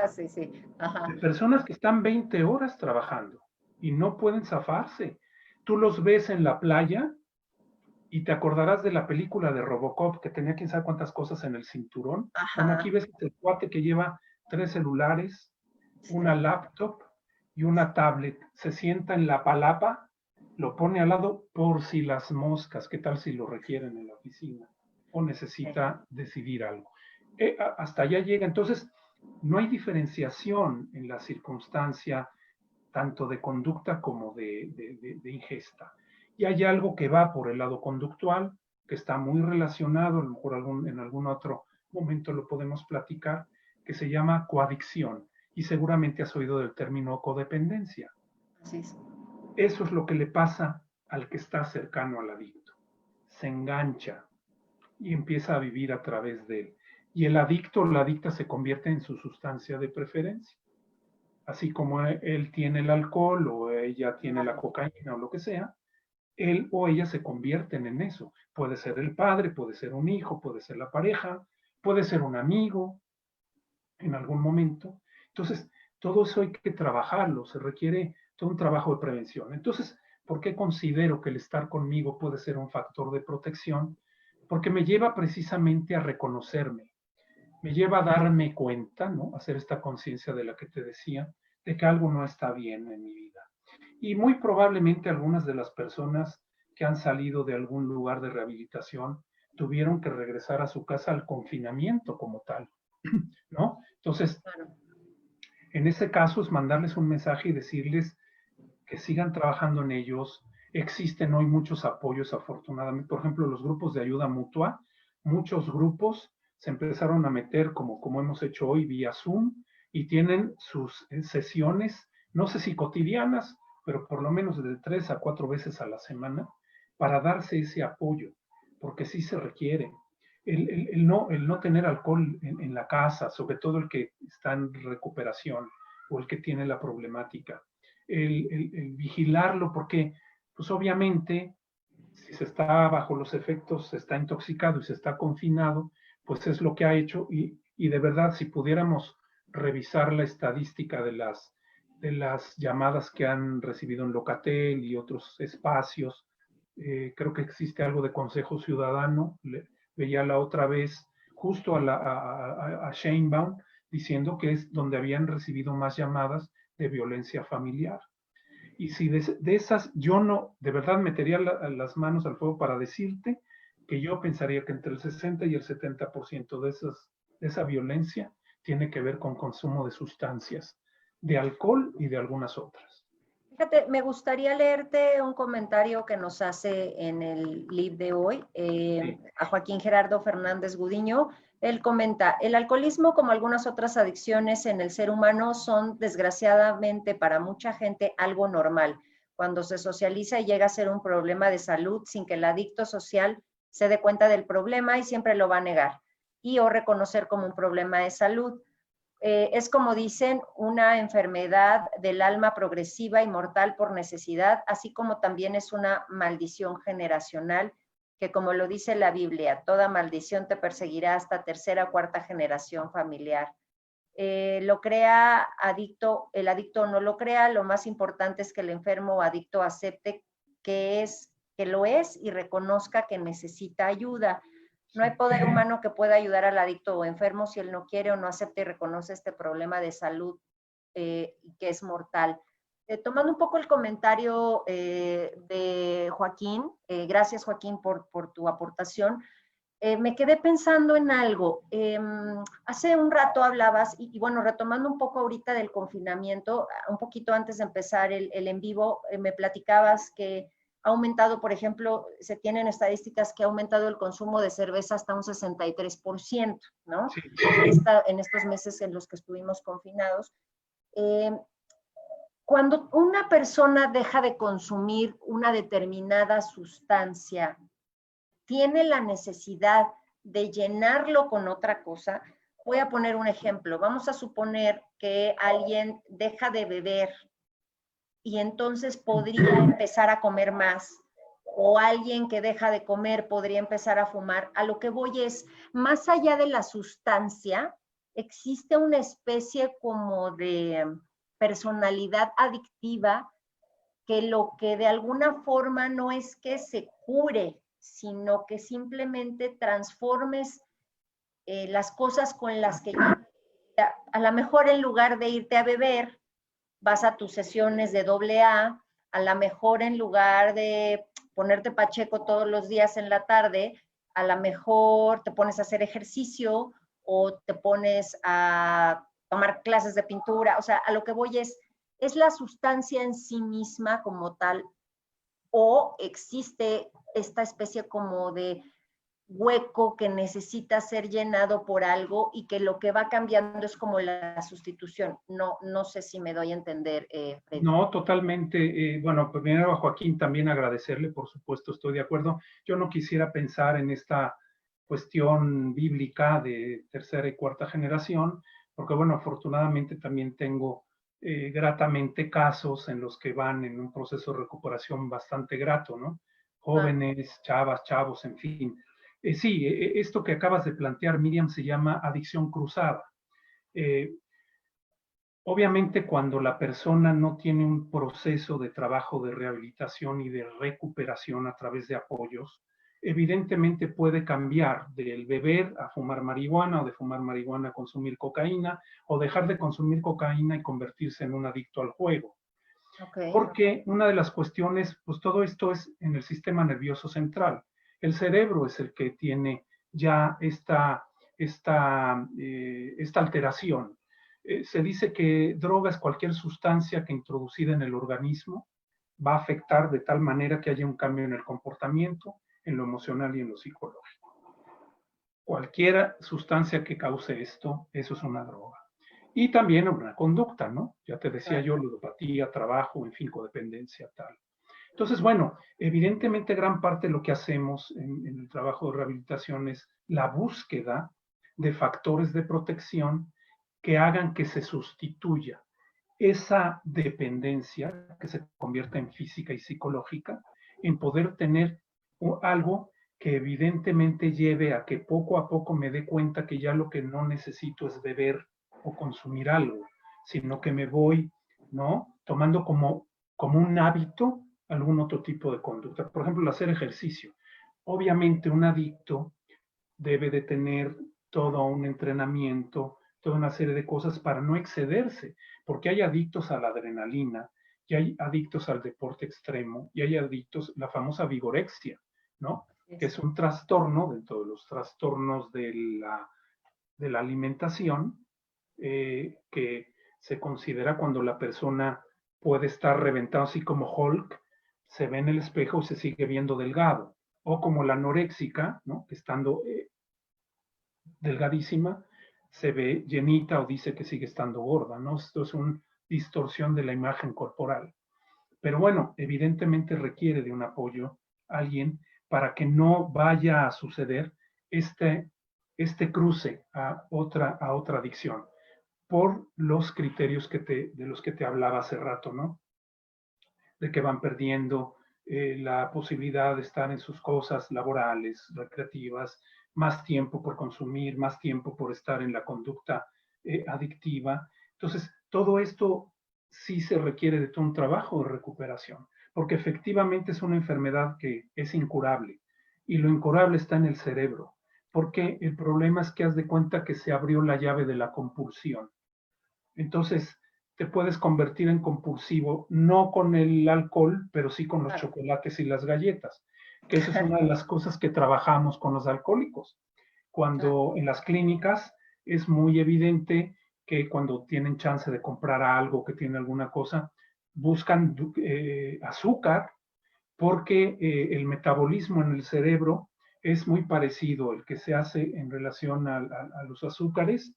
Sí, sí. Ajá. De personas que están 20 horas trabajando y no pueden zafarse. Tú los ves en la playa y te acordarás de la película de Robocop que tenía quién sabe cuántas cosas en el cinturón. Bueno, aquí Ajá. ves el cuate que lleva 3 celulares, una Sí. laptop y una tablet. Se sienta en la palapa, lo pone al lado por si las moscas, qué tal si lo requieren en la oficina o Sí. necesita decidir algo. Hasta allá llega. Entonces, no hay diferenciación en la circunstancia tanto de conducta como de ingesta. Y hay algo que va por el lado conductual, que está muy relacionado, a lo mejor en algún otro momento lo podemos platicar, que se llama coadicción. Y seguramente has oído del término codependencia. Así es. Eso es lo que le pasa al que está cercano al adicto. Se engancha y empieza a vivir a través de él. Y el adicto o la adicta se convierte en su sustancia de preferencia. Así como él tiene el alcohol o ella tiene la cocaína o lo que sea, él o ella se convierten en eso. Puede ser el padre, puede ser un hijo, puede ser la pareja, puede ser un amigo en algún momento. Entonces, todo eso hay que trabajarlo, se requiere todo un trabajo de prevención. Entonces, ¿por qué considero que el estar conmigo puede ser un factor de protección? Porque me lleva precisamente a reconocerme, me lleva a darme cuenta, ¿no? Hacer esta conciencia de la que te decía, de que algo no está bien en mi vida. Y muy probablemente algunas de las personas que han salido de algún lugar de rehabilitación tuvieron que regresar a su casa al confinamiento como tal, ¿no? Entonces, Claro. en ese caso es mandarles un mensaje y decirles que sigan trabajando en ellos. Existen hoy muchos apoyos, afortunadamente. Por ejemplo, los grupos de ayuda mutua, muchos grupos se empezaron a meter, como hemos hecho hoy, vía Zoom, y tienen sus sesiones, no sé si cotidianas, pero por lo menos de 3 a 4 veces a la semana, para darse ese apoyo, porque sí se requiere. El no tener alcohol en la casa, sobre todo el que está en recuperación o el que tiene la problemática, el vigilarlo, porque pues obviamente si se está bajo los efectos, se está intoxicado y se está confinado, pues es lo que ha hecho y de verdad si pudiéramos revisar la estadística de las llamadas que han recibido en Locatel y otros espacios, creo que existe algo de Consejo Ciudadano, veía la otra vez justo a Sheinbaum diciendo que es donde habían recibido más llamadas de violencia familiar. Y si de esas yo no, de verdad metería las manos al fuego para decirte que yo pensaría que entre el 60 y el 70% de esa violencia tiene que ver con consumo de sustancias, de alcohol y de algunas otras. Fíjate, me gustaría leerte un comentario que nos hace en el live de hoy Sí, a Joaquín Gerardo Fernández Gudiño. Él comenta, el alcoholismo como algunas otras adicciones en el ser humano son desgraciadamente para mucha gente algo normal. Cuando se socializa y llega a ser un problema de salud sin que el adicto social se dé cuenta del problema y siempre lo va a negar y o reconocer como un problema de salud. Es como dicen, una enfermedad del alma progresiva y mortal por necesidad, así como también es una maldición generacional, que como lo dice la Biblia, toda maldición te perseguirá hasta tercera o cuarta generación familiar. Lo crea adicto, el adicto no lo crea, lo más importante es que el enfermo o adicto acepte que lo es y reconozca que necesita ayuda. No hay sí. poder humano que pueda ayudar al adicto o enfermo si él no quiere o no acepta y reconoce este problema de salud que es mortal. Tomando un poco el comentario de Joaquín, gracias Joaquín por tu aportación, me quedé pensando en algo. Hace un rato hablabas, y bueno, retomando un poco ahorita del confinamiento, un poquito antes de empezar el en vivo, me platicabas que ha aumentado, por ejemplo, se tienen estadísticas que ha aumentado el consumo de cerveza hasta un 63%, ¿no? Sí. En estos meses en los que estuvimos confinados. Eh, Cuando una persona deja de consumir una determinada sustancia, tiene la necesidad de llenarlo con otra cosa. Voy a poner un ejemplo. Vamos a suponer que alguien deja de beber y entonces podría empezar a comer más, o alguien que deja de comer podría empezar a fumar. A lo que voy es, más allá de la sustancia, existe una especie como de personalidad adictiva que lo que de alguna forma no es que se cure, sino que simplemente transformes las cosas con las que a lo mejor en lugar de irte a beber, vas a tus sesiones de AA, lo mejor en lugar de ponerte pacheco todos los días en la tarde, a lo mejor te pones a hacer ejercicio o te pones a tomar clases de pintura. O sea, a lo que voy es la sustancia en sí misma como tal, o existe esta especie como de hueco que necesita ser llenado por algo y que lo que va cambiando es como la sustitución. No sé si me doy a entender, Freddy. No, totalmente. Bueno, primero a Joaquín también agradecerle, por supuesto, estoy de acuerdo. Yo no quisiera pensar en esta cuestión bíblica de tercera y cuarta generación, porque bueno, afortunadamente también tengo gratamente casos en los que van en un proceso de recuperación bastante grato, ¿no? Jóvenes, chavas, chavos, en fin. Sí, esto que acabas de plantear, Miriam, se llama adicción cruzada. Obviamente, cuando la persona no tiene un proceso de trabajo de rehabilitación y de recuperación a través de apoyos, evidentemente puede cambiar del beber a fumar marihuana, o de fumar marihuana a consumir cocaína, o dejar de consumir cocaína y convertirse en un adicto al juego. Okay. Porque una de las cuestiones, pues todo esto es en el sistema nervioso central. El cerebro es el que tiene ya esta alteración. Se dice que droga es cualquier sustancia que introducida en el organismo va a afectar de tal manera que haya un cambio en el comportamiento, en lo emocional y en lo psicológico. Cualquier sustancia que cause esto, eso es una droga. Y también una conducta, ¿no? Ya te decía yo, ludopatía, trabajo, en fin, codependencia, tal. Entonces, bueno, evidentemente gran parte de lo que hacemos en el trabajo de rehabilitación es la búsqueda de factores de protección que hagan que se sustituya esa dependencia, que se convierta en física y psicológica, en poder tener algo que evidentemente lleve a que poco a poco me dé cuenta que ya lo que no necesito es beber o consumir algo, sino que me voy, ¿no? Tomando como un hábito algún otro tipo de conducta. Por ejemplo, el hacer ejercicio. Obviamente un adicto debe de tener todo un entrenamiento, toda una serie de cosas para no excederse, porque hay adictos a la adrenalina, y hay adictos al deporte extremo, y hay adictos, la famosa vigorexia, ¿no? Que es un trastorno dentro de los trastornos de la alimentación, que se considera cuando la persona puede estar reventado así como Hulk, se ve en el espejo y se sigue viendo delgado, o como la anoréxica, ¿no? Que estando delgadísima, se ve llenita o dice que sigue estando gorda, ¿no? Esto es una distorsión de la imagen corporal. Pero bueno, evidentemente requiere de un apoyo a alguien para que no vaya a suceder este cruce a otra adicción por los criterios de los que te hablaba hace rato, ¿no? De que van perdiendo la posibilidad de estar en sus cosas laborales, recreativas, más tiempo por consumir, más tiempo por estar en la conducta adictiva. Entonces, todo esto sí se requiere de todo un trabajo de recuperación, porque efectivamente es una enfermedad que es incurable, y lo incurable está en el cerebro, porque el problema es que haz de cuenta que se abrió la llave de la compulsión. Entonces, te puedes convertir en compulsivo, no con el alcohol, pero sí con los chocolates y las galletas, que eso es una de las cosas que trabajamos con los alcohólicos. Cuando en las clínicas es muy evidente que cuando tienen chance de comprar algo, que tienen alguna cosa, buscan azúcar, porque el metabolismo en el cerebro es muy parecido el que se hace en relación a los azúcares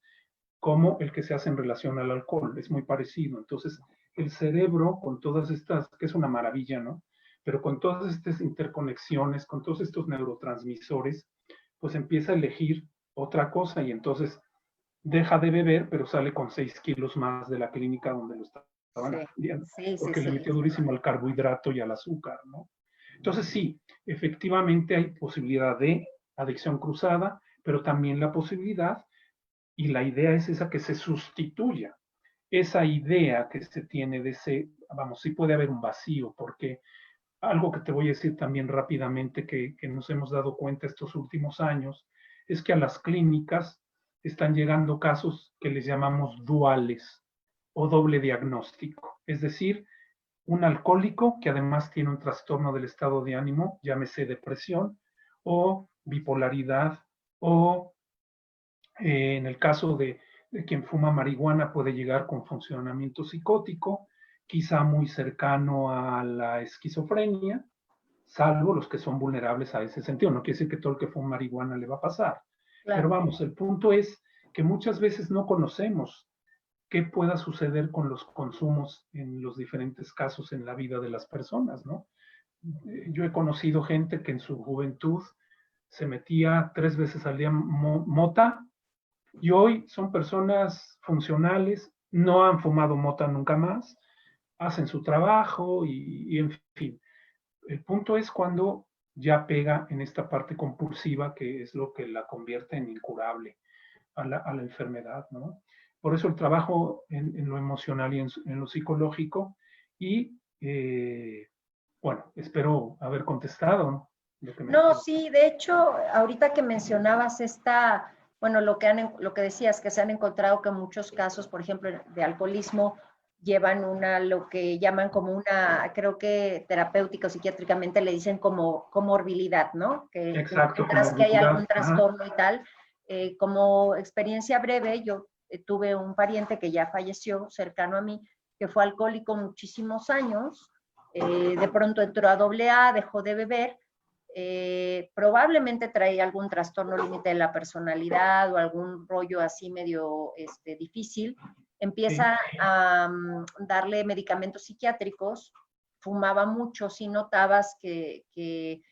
como el que se hace en relación al alcohol, es muy parecido. Entonces, el cerebro con todas estas, que es una maravilla, ¿no? Pero con todas estas interconexiones, con todos estos neurotransmisores, pues empieza a elegir otra cosa y entonces deja de beber, pero sale con 6 kilos más de la clínica donde lo estaban atendiendo, porque le metió durísimo al carbohidrato y al azúcar, ¿no? Entonces sí, efectivamente hay posibilidad de adicción cruzada, pero también la posibilidad, y la idea es esa, que se sustituya esa idea que se tiene de ese, vamos, sí puede haber un vacío, porque algo que te voy a decir también rápidamente que nos hemos dado cuenta estos últimos años, es que a las clínicas están llegando casos que les llamamos duales o doble diagnóstico, es decir, un alcohólico que además tiene un trastorno del estado de ánimo, llámese depresión o bipolaridad, o en el caso de quien fuma marihuana puede llegar con funcionamiento psicótico, quizá muy cercano a la esquizofrenia, salvo los que son vulnerables a ese sentido. No quiere decir que todo el que fuma marihuana le va a pasar. Claro. Pero vamos, el punto es que muchas veces no conocemos qué pueda suceder con los consumos en los diferentes casos en la vida de las personas, ¿no? Yo he conocido gente que en su juventud se metía 3 veces al día mota y hoy son personas funcionales, no han fumado mota nunca más, hacen su trabajo y en fin. El punto es cuando ya pega en esta parte compulsiva, que es lo que la convierte en incurable a la enfermedad, ¿no? Por eso el trabajo en lo emocional y en lo psicológico. Y bueno, espero haber contestado, ¿no? No, sí, de hecho, ahorita que mencionabas esta, bueno, lo que decías, que se han encontrado que muchos casos, por ejemplo, de alcoholismo, llevan lo que llaman como una, creo que terapéutica o psiquiátricamente le dicen como comorbilidad, ¿no? Exacto, que hay algún trastorno y tal. Como experiencia breve, yo tuve un pariente que ya falleció cercano a mí, que fue alcohólico muchísimos años, de pronto entró a AA, dejó de beber, probablemente traía algún trastorno límite de la personalidad o algún rollo así medio difícil, empieza a darle medicamentos psiquiátricos, fumaba mucho, sí notabas que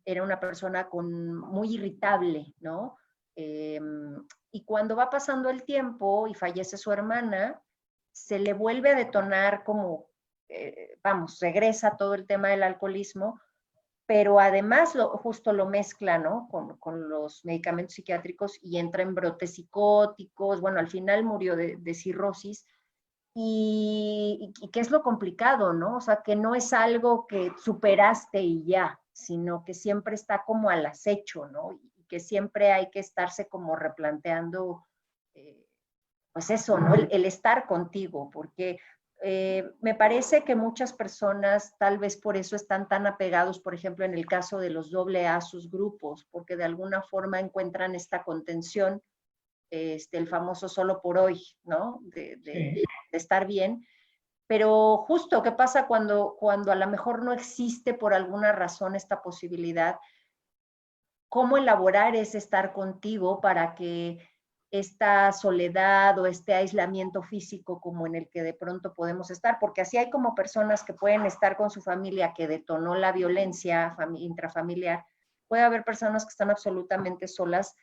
era una persona muy irritable, ¿no? Y cuando va pasando el tiempo y fallece su hermana, se le vuelve a detonar como, vamos, regresa todo el tema del alcoholismo, pero además justo lo mezcla, ¿no? Con los medicamentos psiquiátricos y entra en brotes psicóticos, bueno, al final murió de cirrosis, y que es lo complicado, ¿no? O sea, que no es algo que superaste y ya, sino que siempre está como al acecho, ¿no? Y que siempre hay que estarse como replanteando, pues eso, ¿no? El estar contigo, porque me parece que muchas personas tal vez por eso están tan apegados, por ejemplo, en el caso de los AA a sus grupos, porque de alguna forma encuentran esta contención, el famoso solo por hoy, ¿no? De estar bien. Pero justo, ¿qué pasa cuando a lo mejor no existe por alguna razón esta posibilidad? ¿Cómo elaborar ese estar contigo para que esta soledad o este aislamiento físico como en el que de pronto podemos estar? Porque así hay como personas que pueden estar con su familia que detonó la violencia intrafamiliar. Puede haber personas que están absolutamente solas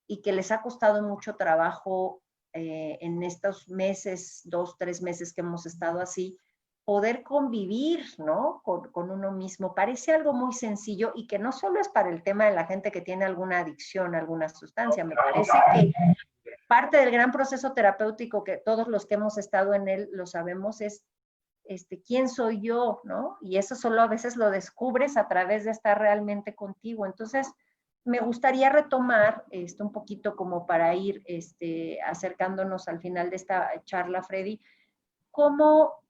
y que les ha costado mucho trabajo en estos meses, 2, 3 meses que hemos estado así, poder convivir, ¿no? Con uno mismo. Parece algo muy sencillo y que no solo es para el tema de la gente que tiene alguna adicción a alguna sustancia, me parece que parte del gran proceso terapéutico que todos los que hemos estado en él lo sabemos es quién soy yo, ¿no? Y eso solo a veces lo descubres a través de estar realmente contigo. Entonces, me gustaría retomar un poquito como para ir acercándonos al final de esta charla, Freddy, cómo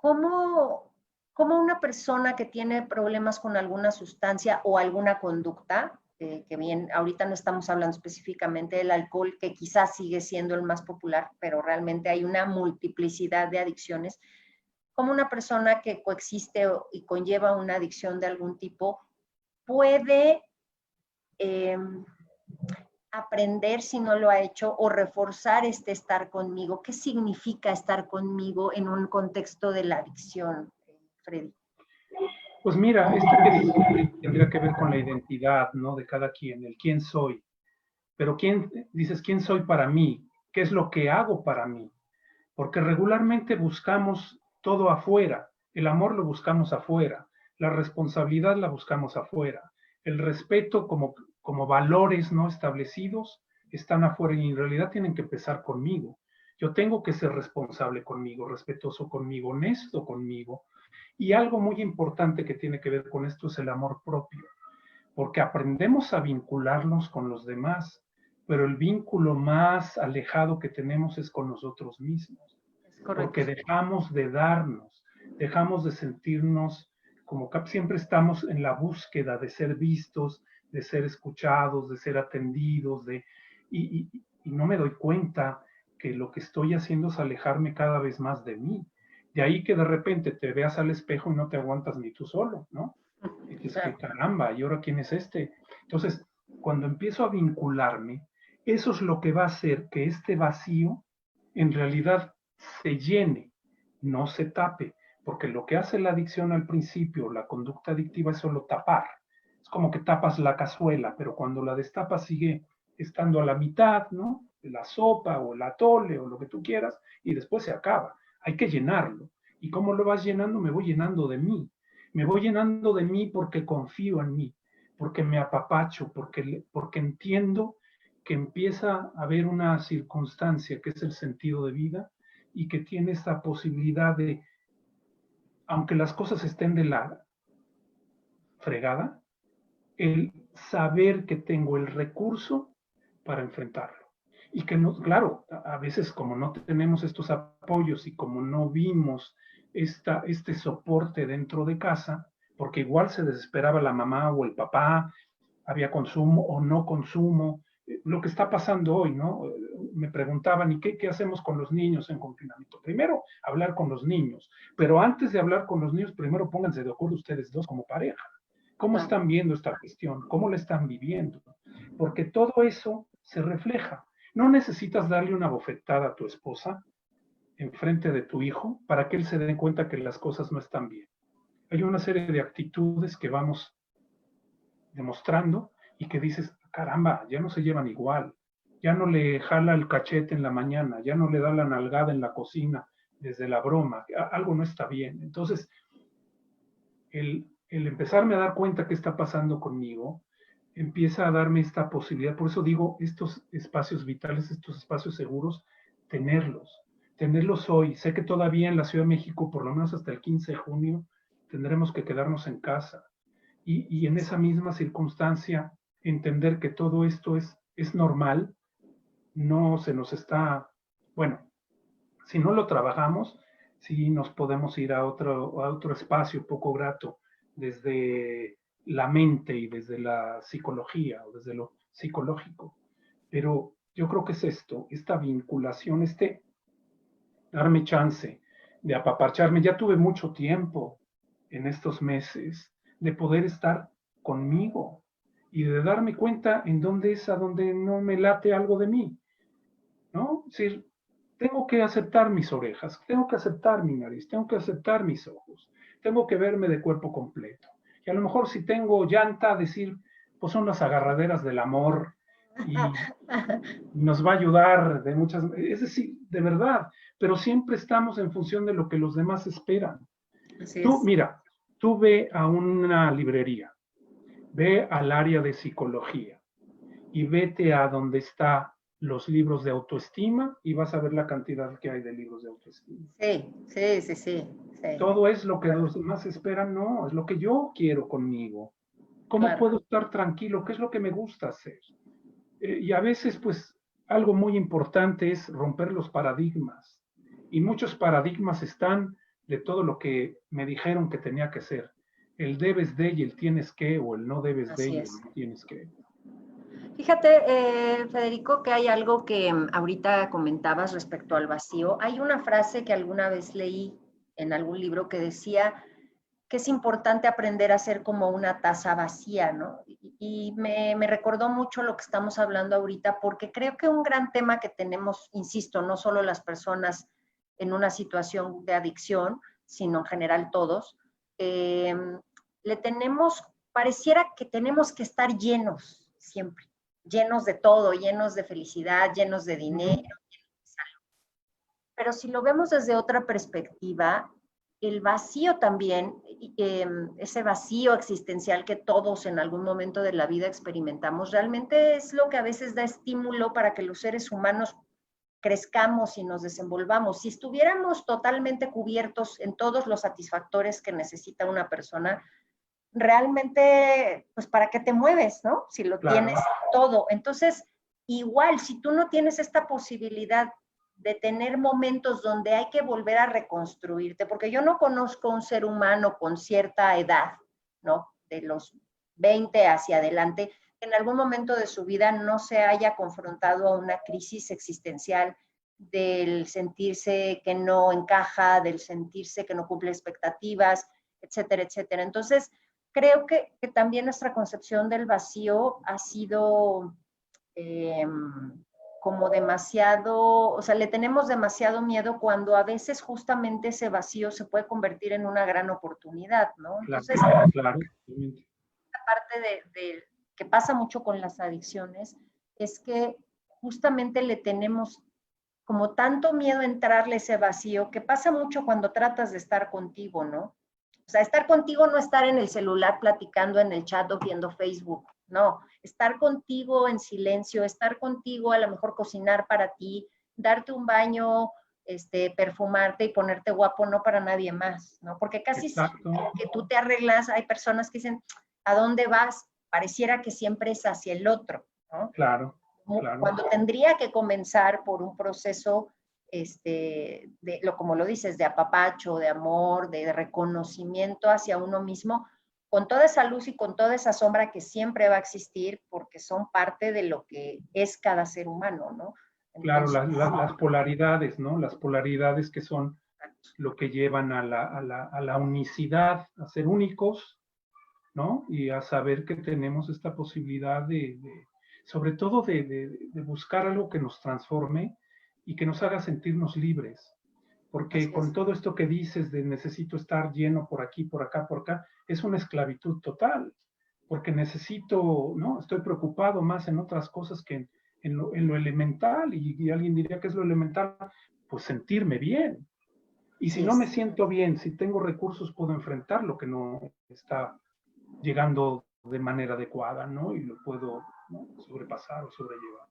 una persona que tiene problemas con alguna sustancia o alguna conducta, que bien, ahorita no estamos hablando específicamente del alcohol, que quizás sigue siendo el más popular, pero realmente hay una multiplicidad de adicciones, como una persona que coexiste y conlleva una adicción de algún tipo puede aprender si no lo ha hecho o reforzar este estar conmigo? ¿Qué significa estar conmigo en un contexto de la adicción, Freddy? Pues mira, esto que dices tendría que ver con la identidad, ¿no? De cada quien, el quién soy. Pero dices, ¿quién soy para mí? ¿Qué es lo que hago para mí? Porque regularmente buscamos todo afuera. El amor lo buscamos afuera. La responsabilidad la buscamos afuera. El respeto como valores no establecidos están afuera y en realidad tienen que empezar conmigo. Yo tengo que ser responsable conmigo, respetuoso conmigo, honesto conmigo. Y algo muy importante que tiene que ver con esto es el amor propio, porque aprendemos a vincularnos con los demás, pero el vínculo más alejado que tenemos es con nosotros mismos, porque dejamos de darnos, dejamos de sentirnos como que siempre estamos en la búsqueda de ser vistos, de ser escuchados, de ser atendidos, y no me doy cuenta que lo que estoy haciendo es alejarme cada vez más de mí. De ahí que de repente te veas al espejo y no te aguantas ni tú solo, ¿no? Y dices que caramba, ¿y ahora quién es este? Entonces, cuando empiezo a vincularme, eso es lo que va a hacer que este vacío en realidad se llene, no se tape, porque lo que hace la adicción al principio, la conducta adictiva, es solo tapar. Es como que tapas la cazuela, pero cuando la destapas sigue estando a la mitad, ¿no? La sopa o el atole o lo que tú quieras, y después se acaba. Hay que llenarlo. ¿Y cómo lo vas llenando? Me voy llenando de mí. Me voy llenando de mí porque confío en mí, porque me apapacho, porque entiendo que empieza a haber una circunstancia que es el sentido de vida y que tiene esta posibilidad de, aunque las cosas estén de la fregada, el saber que tengo el recurso para enfrentarlo. Y que no, claro, a veces como no tenemos estos apoyos y como no vimos este soporte dentro de casa, porque igual se desesperaba la mamá o el papá, había consumo o no consumo, lo que está pasando hoy, ¿no? Me preguntaban, ¿y qué hacemos con los niños en confinamiento? Primero, hablar con los niños, pero antes de hablar con los niños, primero pónganse de acuerdo ustedes dos como pareja. ¿Cómo están viendo esta cuestión? ¿Cómo la están viviendo? Porque todo eso se refleja. No necesitas darle una bofetada a tu esposa en frente de tu hijo para que él se dé cuenta que las cosas no están bien. Hay una serie de actitudes que vamos demostrando y que dices, caramba, ya no se llevan igual, ya no le jala el cachete en la mañana, ya no le da la nalgada en la cocina desde la broma, algo no está bien. Entonces, el empezarme a dar cuenta qué está pasando conmigo, empieza a darme esta posibilidad. Por eso digo, estos espacios vitales, estos espacios seguros, tenerlos hoy. Sé que todavía en la Ciudad de México, por lo menos hasta el 15 de junio, tendremos que quedarnos en casa. Y en esa misma circunstancia, entender que todo esto es normal, no se nos está, bueno, si no lo trabajamos, sí nos podemos ir a otro espacio poco grato desde la mente y desde la psicología o desde lo psicológico. Pero yo creo que es esto, esta vinculación, darme chance de apapacharme. Ya tuve mucho tiempo en estos meses de poder estar conmigo y de darme cuenta en dónde es a donde no me late algo de mí, ¿no? Es decir, tengo que aceptar mis orejas, tengo que aceptar mi nariz, tengo que aceptar mis ojos, tengo que verme de cuerpo completo. Y a lo mejor si tengo llanta, decir, pues son las agarraderas del amor y nos va a ayudar de muchas, es decir, de verdad, pero siempre estamos en función de lo que los demás esperan. Mira, tú ve a una librería, ve al área de psicología y vete a donde está los libros de autoestima y vas a ver la cantidad que hay de libros de autoestima. Sí. Todo es lo que los demás esperan, no, es lo que yo quiero conmigo. ¿Cómo puedo estar tranquilo? ¿Qué es lo que me gusta hacer? Y a veces, pues, algo muy importante es romper los paradigmas. Y muchos paradigmas están de todo lo que me dijeron que tenía que ser. El debes de y el tienes que, o el no debes de y el no tienes que. Fíjate, Federico, que hay algo que ahorita comentabas respecto al vacío. Hay una frase que alguna vez leí en algún libro que decía, que es importante aprender a ser como una taza vacía, ¿no? Y me recordó mucho lo que estamos hablando ahorita, porque creo que un gran tema que tenemos, insisto, no solo las personas en una situación de adicción, sino en general todos, le tenemos, pareciera que tenemos que estar llenos siempre, llenos de todo, llenos de felicidad, llenos de dinero, pero si lo vemos desde otra perspectiva, el vacío también, ese vacío existencial que todos en algún momento de la vida experimentamos, realmente es lo que a veces da estímulo para que los seres humanos crezcamos y nos desenvolvamos. Si estuviéramos totalmente cubiertos en todos los satisfactores que necesita una persona, realmente, pues, ¿para qué te mueves, no? Si lo tienes todo. Entonces, igual, si tú no tienes esta posibilidad de tener momentos donde hay que volver a reconstruirte, porque yo no conozco un ser humano con cierta edad, ¿no? De los 20 hacia adelante, que en algún momento de su vida no se haya confrontado a una crisis existencial del sentirse que no encaja, del sentirse que no cumple expectativas, etcétera, etcétera. Entonces, creo que también nuestra concepción del vacío ha sido como demasiado, o sea, le tenemos demasiado miedo cuando a veces justamente ese vacío se puede convertir en una gran oportunidad, ¿no? Entonces, claro. la parte de que pasa mucho con las adicciones es que justamente le tenemos como tanto miedo a entrarle ese vacío, que pasa mucho cuando tratas de estar contigo, ¿no? O sea, estar contigo no estar en el celular platicando en el chat o viendo Facebook, no, estar contigo en silencio, estar contigo, a lo mejor cocinar para ti, darte un baño, perfumarte y ponerte guapo, no para nadie más, ¿no? Porque casi siempre que tú te arreglas, hay personas que dicen, ¿a dónde vas? Pareciera que siempre es hacia el otro, ¿no? Claro. Cuando tendría que comenzar por un proceso como lo dices, de apapacho, de amor, de reconocimiento hacia uno mismo, con toda esa luz y con toda esa sombra que siempre va a existir, porque son parte de lo que es cada ser humano, ¿no? Entonces, claro, las polaridades, ¿no? Las polaridades que son lo que llevan a la unicidad, a ser únicos, ¿no? Y a saber que tenemos esta posibilidad sobre todo de buscar algo que nos transforme y que nos haga sentirnos libres. Porque con todo esto que dices de necesito estar lleno por aquí, por acá, por acá, es una esclavitud total. Porque necesito, ¿no? Estoy preocupado más en otras cosas que en lo elemental. Y alguien diría que es lo elemental, pues sentirme bien. Y si no me siento bien, si tengo recursos, puedo enfrentar lo que no está llegando de manera adecuada, ¿no? Y lo puedo, ¿no?, sobrepasar o sobrellevar.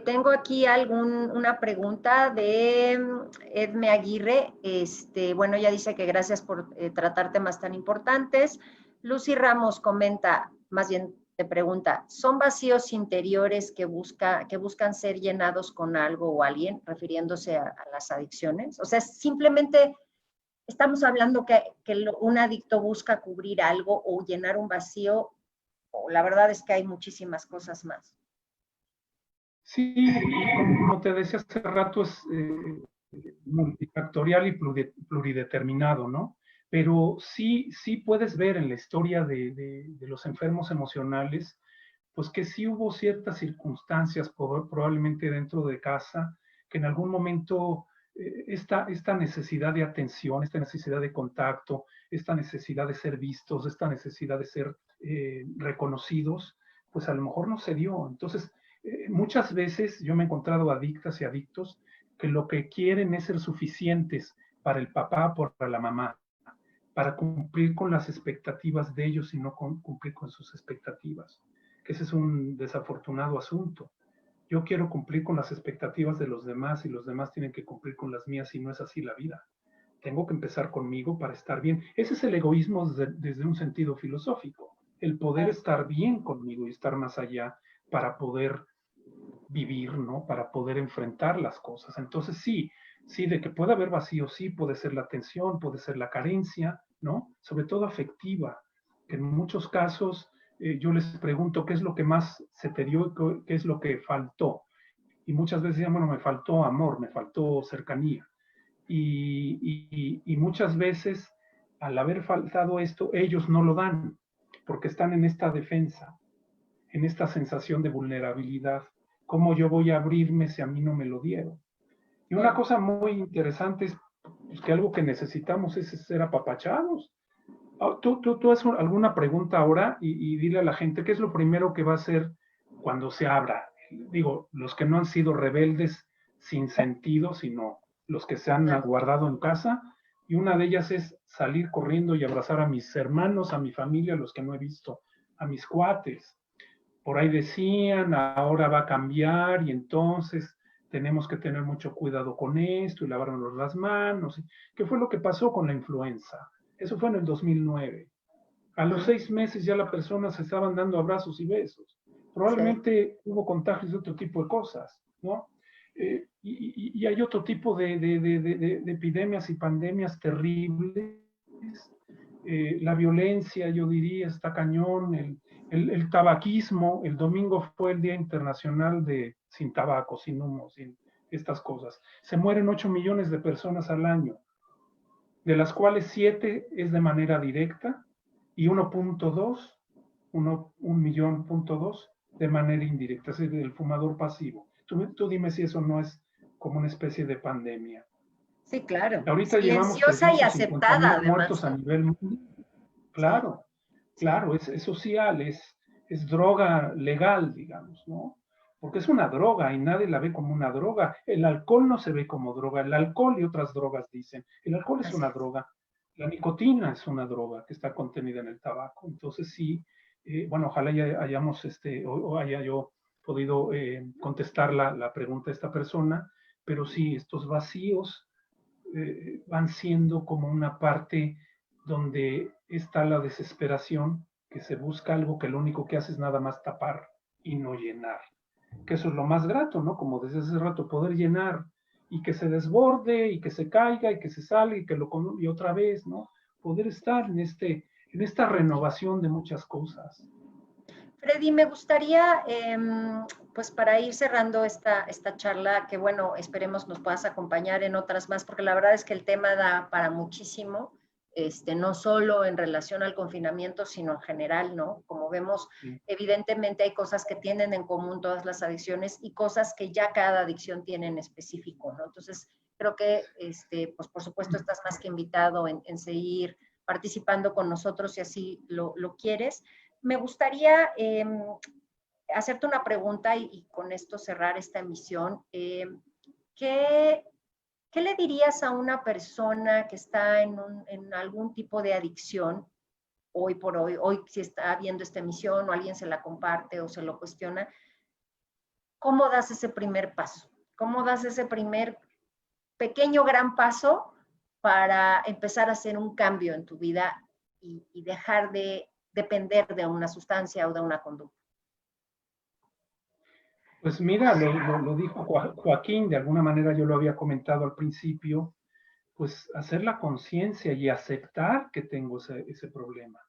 Tengo aquí una pregunta de Edme Aguirre. Bueno, ella dice que gracias por tratar temas tan importantes. Lucy Ramos comenta, más bien te pregunta, ¿son vacíos interiores que buscan ser llenados con algo o alguien, refiriéndose a las adicciones? O sea, simplemente estamos hablando que un adicto busca cubrir algo o llenar un vacío, o la verdad es que hay muchísimas cosas más. Sí, como te decía hace rato, es multifactorial y plurideterminado, ¿no? Pero sí puedes ver en la historia de los enfermos emocionales, pues que sí hubo ciertas circunstancias, probablemente dentro de casa, que en algún momento esta necesidad de atención, esta necesidad de contacto, esta necesidad de ser vistos, esta necesidad de ser reconocidos, pues a lo mejor no se dio. Entonces, muchas veces yo me he encontrado adictas y adictos que lo que quieren es ser suficientes para el papá, para la mamá, para cumplir con las expectativas de ellos y no cumplir con sus expectativas. Que ese es un desafortunado asunto. Yo quiero cumplir con las expectativas de los demás y los demás tienen que cumplir con las mías y no es así la vida. Tengo que empezar conmigo para estar bien. Ese es el egoísmo desde un sentido filosófico. El poder estar bien conmigo y estar más allá para poder vivir, ¿no? Para poder enfrentar las cosas. Entonces sí, de que puede haber vacío, sí, puede ser la tensión, puede ser la carencia, ¿no? Sobre todo afectiva, que en muchos casos yo les pregunto qué es lo que más se te dio, qué es lo que faltó. Y muchas veces dicen, bueno, me faltó amor, me faltó cercanía. Y muchas veces al haber faltado esto, ellos no lo dan, porque están en esta defensa, en esta sensación de vulnerabilidad. ¿Cómo yo voy a abrirme si a mí no me lo dieron? Y una cosa muy interesante es pues, que algo que necesitamos es ser apapachados. Tú haces alguna pregunta ahora y dile a la gente qué es lo primero que va a hacer cuando se abra. Digo, los que no han sido rebeldes sin sentido, sino los que se han guardado en casa. Y una de ellas es salir corriendo y abrazar a mis hermanos, a mi familia, a los que no he visto, a mis cuates. Por ahí decían, ahora va a cambiar y entonces tenemos que tener mucho cuidado con esto y lavarnos las manos. ¿Qué fue lo que pasó con la influenza? Eso fue en el 2009. A los 6 meses ya las personas se estaban dando abrazos y besos. Probablemente hubo contagios de otro tipo de cosas, ¿no? Y hay otro tipo de epidemias y pandemias terribles. La violencia, yo diría, está cañón. El tabaquismo, el domingo fue el Día Internacional de sin tabaco, sin humo, sin estas cosas. Se mueren 8 millones de personas al año, de las cuales 7 es de manera directa y 1.2, 1.200.000 de manera indirecta, es decir, el fumador pasivo. Tú dime si eso no es como una especie de pandemia. Sí, claro. Ahorita llevamos Silenciosa y 350,000 aceptada, además, muertos a ¿no? nivel mundial. Claro, Sí. claro, es social, es droga legal, digamos, ¿no? Porque es una droga y nadie la ve como una droga. El alcohol no se ve como droga, el alcohol y otras drogas dicen. El alcohol es Así una es. droga, la nicotina es una droga que está contenida en el tabaco. Entonces sí, bueno, ojalá ya hayamos, o haya yo podido contestar la pregunta de esta persona, pero sí, estos vacíos van siendo como una parte donde está la desesperación, que se busca algo que lo único que hace es nada más tapar y no llenar. Que eso es lo más grato, ¿no? Como desde hace rato, poder llenar y que se desborde y que se caiga y que se salga y que lo y otra vez, ¿no? Poder estar en esta renovación de muchas cosas. Freddy, me gustaría, pues para ir cerrando esta charla, que bueno, esperemos nos puedas acompañar en otras más, porque la verdad es que el tema da para muchísimo, no solo en relación al confinamiento, sino en general, ¿no? Como vemos, Sí. evidentemente hay cosas que tienen en común todas las adicciones y cosas que ya cada adicción tiene en específico, ¿no? Entonces, creo que, pues por supuesto, estás más que invitado en seguir participando con nosotros si así lo quieres. Me gustaría hacerte una pregunta y con esto cerrar esta emisión. ¿Qué le dirías a una persona que está en algún tipo de adicción hoy por hoy si está viendo esta emisión o alguien se la comparte o se lo cuestiona? ¿Cómo das ese primer paso? ¿Cómo das ese primer pequeño gran paso para empezar a hacer un cambio en tu vida y dejar de depender de una sustancia o de una conducta? Pues mira, lo dijo Joaquín, de alguna manera yo lo había comentado al principio, pues hacer la conciencia y aceptar que tengo ese problema.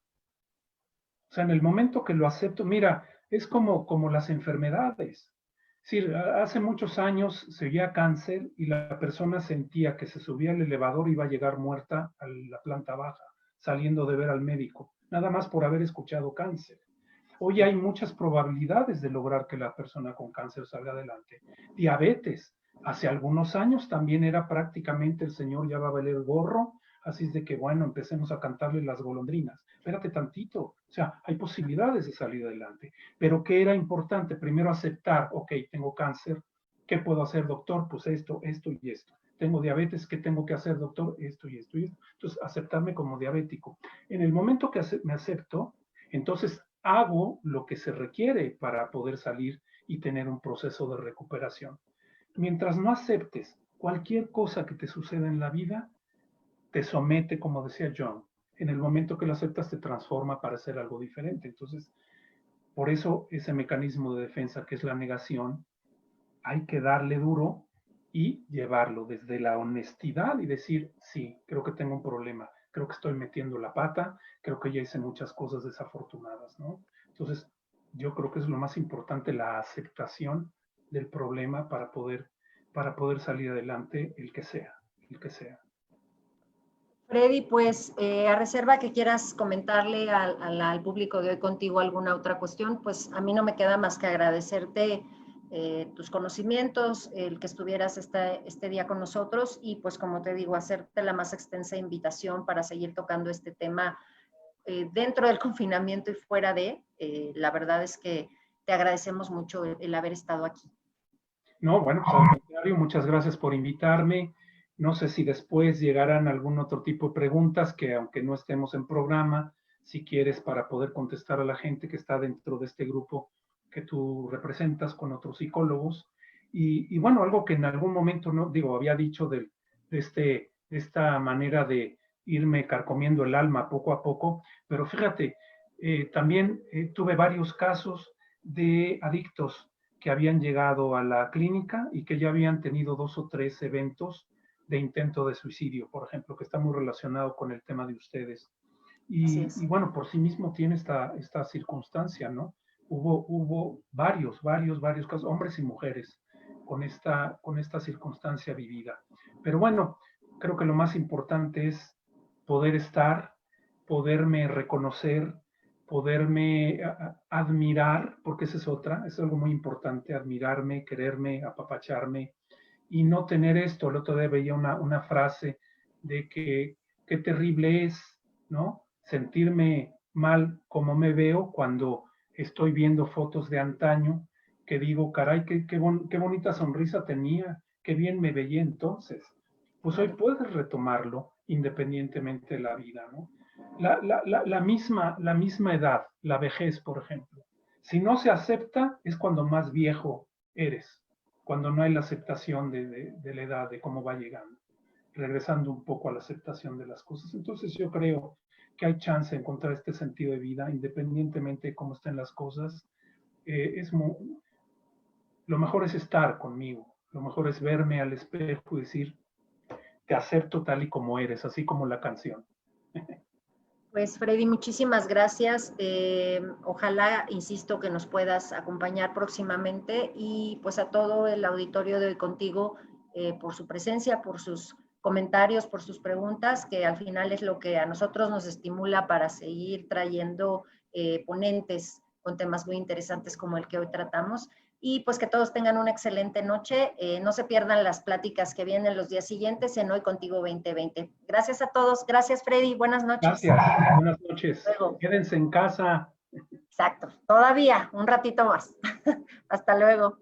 O sea, en el momento que lo acepto, mira, es como las enfermedades. Es decir, hace muchos años se oía cáncer y la persona sentía que se subía al elevador y iba a llegar muerta a la planta baja, saliendo de ver al médico, nada más por haber escuchado cáncer. Hoy hay muchas probabilidades de lograr que la persona con cáncer salga adelante. Diabetes. Hace algunos años también era prácticamente el señor ya va a valer gorro, así es de que bueno, empecemos a cantarle las golondrinas. Espérate tantito, o sea, hay posibilidades de salir adelante. Pero ¿qué era importante? Primero aceptar, ok, tengo cáncer, ¿qué puedo hacer, doctor? Pues esto y esto. Tengo diabetes, ¿qué tengo que hacer, doctor? Esto y esto y esto. Entonces, aceptarme como diabético. En el momento que me acepto, entonces hago lo que se requiere para poder salir y tener un proceso de recuperación. Mientras no aceptes cualquier cosa que te suceda en la vida, te somete, como decía John. En el momento que lo aceptas, te transforma para ser algo diferente. Entonces, por eso ese mecanismo de defensa que es la negación, hay que darle duro y llevarlo desde la honestidad y decir, sí, creo que tengo un problema, creo que estoy metiendo la pata, creo que ya hice muchas cosas desafortunadas, ¿no? Entonces, yo creo que es lo más importante, la aceptación del problema para poder salir adelante, el que sea, el que sea. Freddy, pues a reserva que quieras comentarle al público de hoy contigo alguna otra cuestión, pues a mí no me queda más que agradecerte tus conocimientos, el que estuvieras este día con nosotros y pues como te digo, hacerte la más extensa invitación para seguir tocando este tema dentro del confinamiento y fuera de. La verdad es que te agradecemos mucho el haber estado aquí. No, bueno, pues al contrario, muchas gracias por invitarme. No sé si después llegarán algún otro tipo de preguntas que, aunque no estemos en programa, si quieres para poder contestar a la gente que está dentro de este grupo que tú representas con otros psicólogos. Y bueno, algo que en algún momento, no digo, había dicho de esta manera de irme carcomiendo el alma poco a poco, pero fíjate, también tuve varios casos de adictos que habían llegado a la clínica y que ya habían tenido 2 o 3 eventos de intento de suicidio, por ejemplo, que está muy relacionado con el tema de ustedes. Y bueno, por sí mismo tiene esta circunstancia, ¿no? Hubo varios casos, hombres y mujeres, con esta circunstancia vivida. Pero bueno, creo que lo más importante es poder estar, poderme reconocer, poderme admirar, porque esa es otra, es algo muy importante, admirarme, quererme, apapacharme y no tener esto. El otro día veía una frase de que qué terrible es, ¿no? Sentirme mal como me veo cuando estoy viendo fotos de antaño, que digo, caray, qué bonita sonrisa tenía, qué bien me veía entonces. Pues hoy puedes retomarlo independientemente de la vida, ¿no? La misma edad, la vejez, por ejemplo. Si no se acepta, es cuando más viejo eres, cuando no hay la aceptación de la edad, de cómo va llegando, regresando un poco a la aceptación de las cosas. Entonces yo creo que hay chance de encontrar este sentido de vida, independientemente de cómo estén las cosas. Lo mejor es estar conmigo, lo mejor es verme al espejo y decir, te acepto tal y como eres, así como la canción. Pues Freddy, muchísimas gracias. Ojalá, insisto, que nos puedas acompañar próximamente y pues a todo el auditorio de hoy contigo por su presencia, por sus comentarios, por sus preguntas, que al final es lo que a nosotros nos estimula para seguir trayendo ponentes con temas muy interesantes como el que hoy tratamos. Y pues que todos tengan una excelente noche. No se pierdan las pláticas que vienen los días siguientes en Hoy Contigo 2020. Gracias a todos. Gracias, Freddy. Buenas noches. Gracias. Buenas noches. Luego. Quédense en casa. Exacto. Todavía un ratito más. Hasta luego.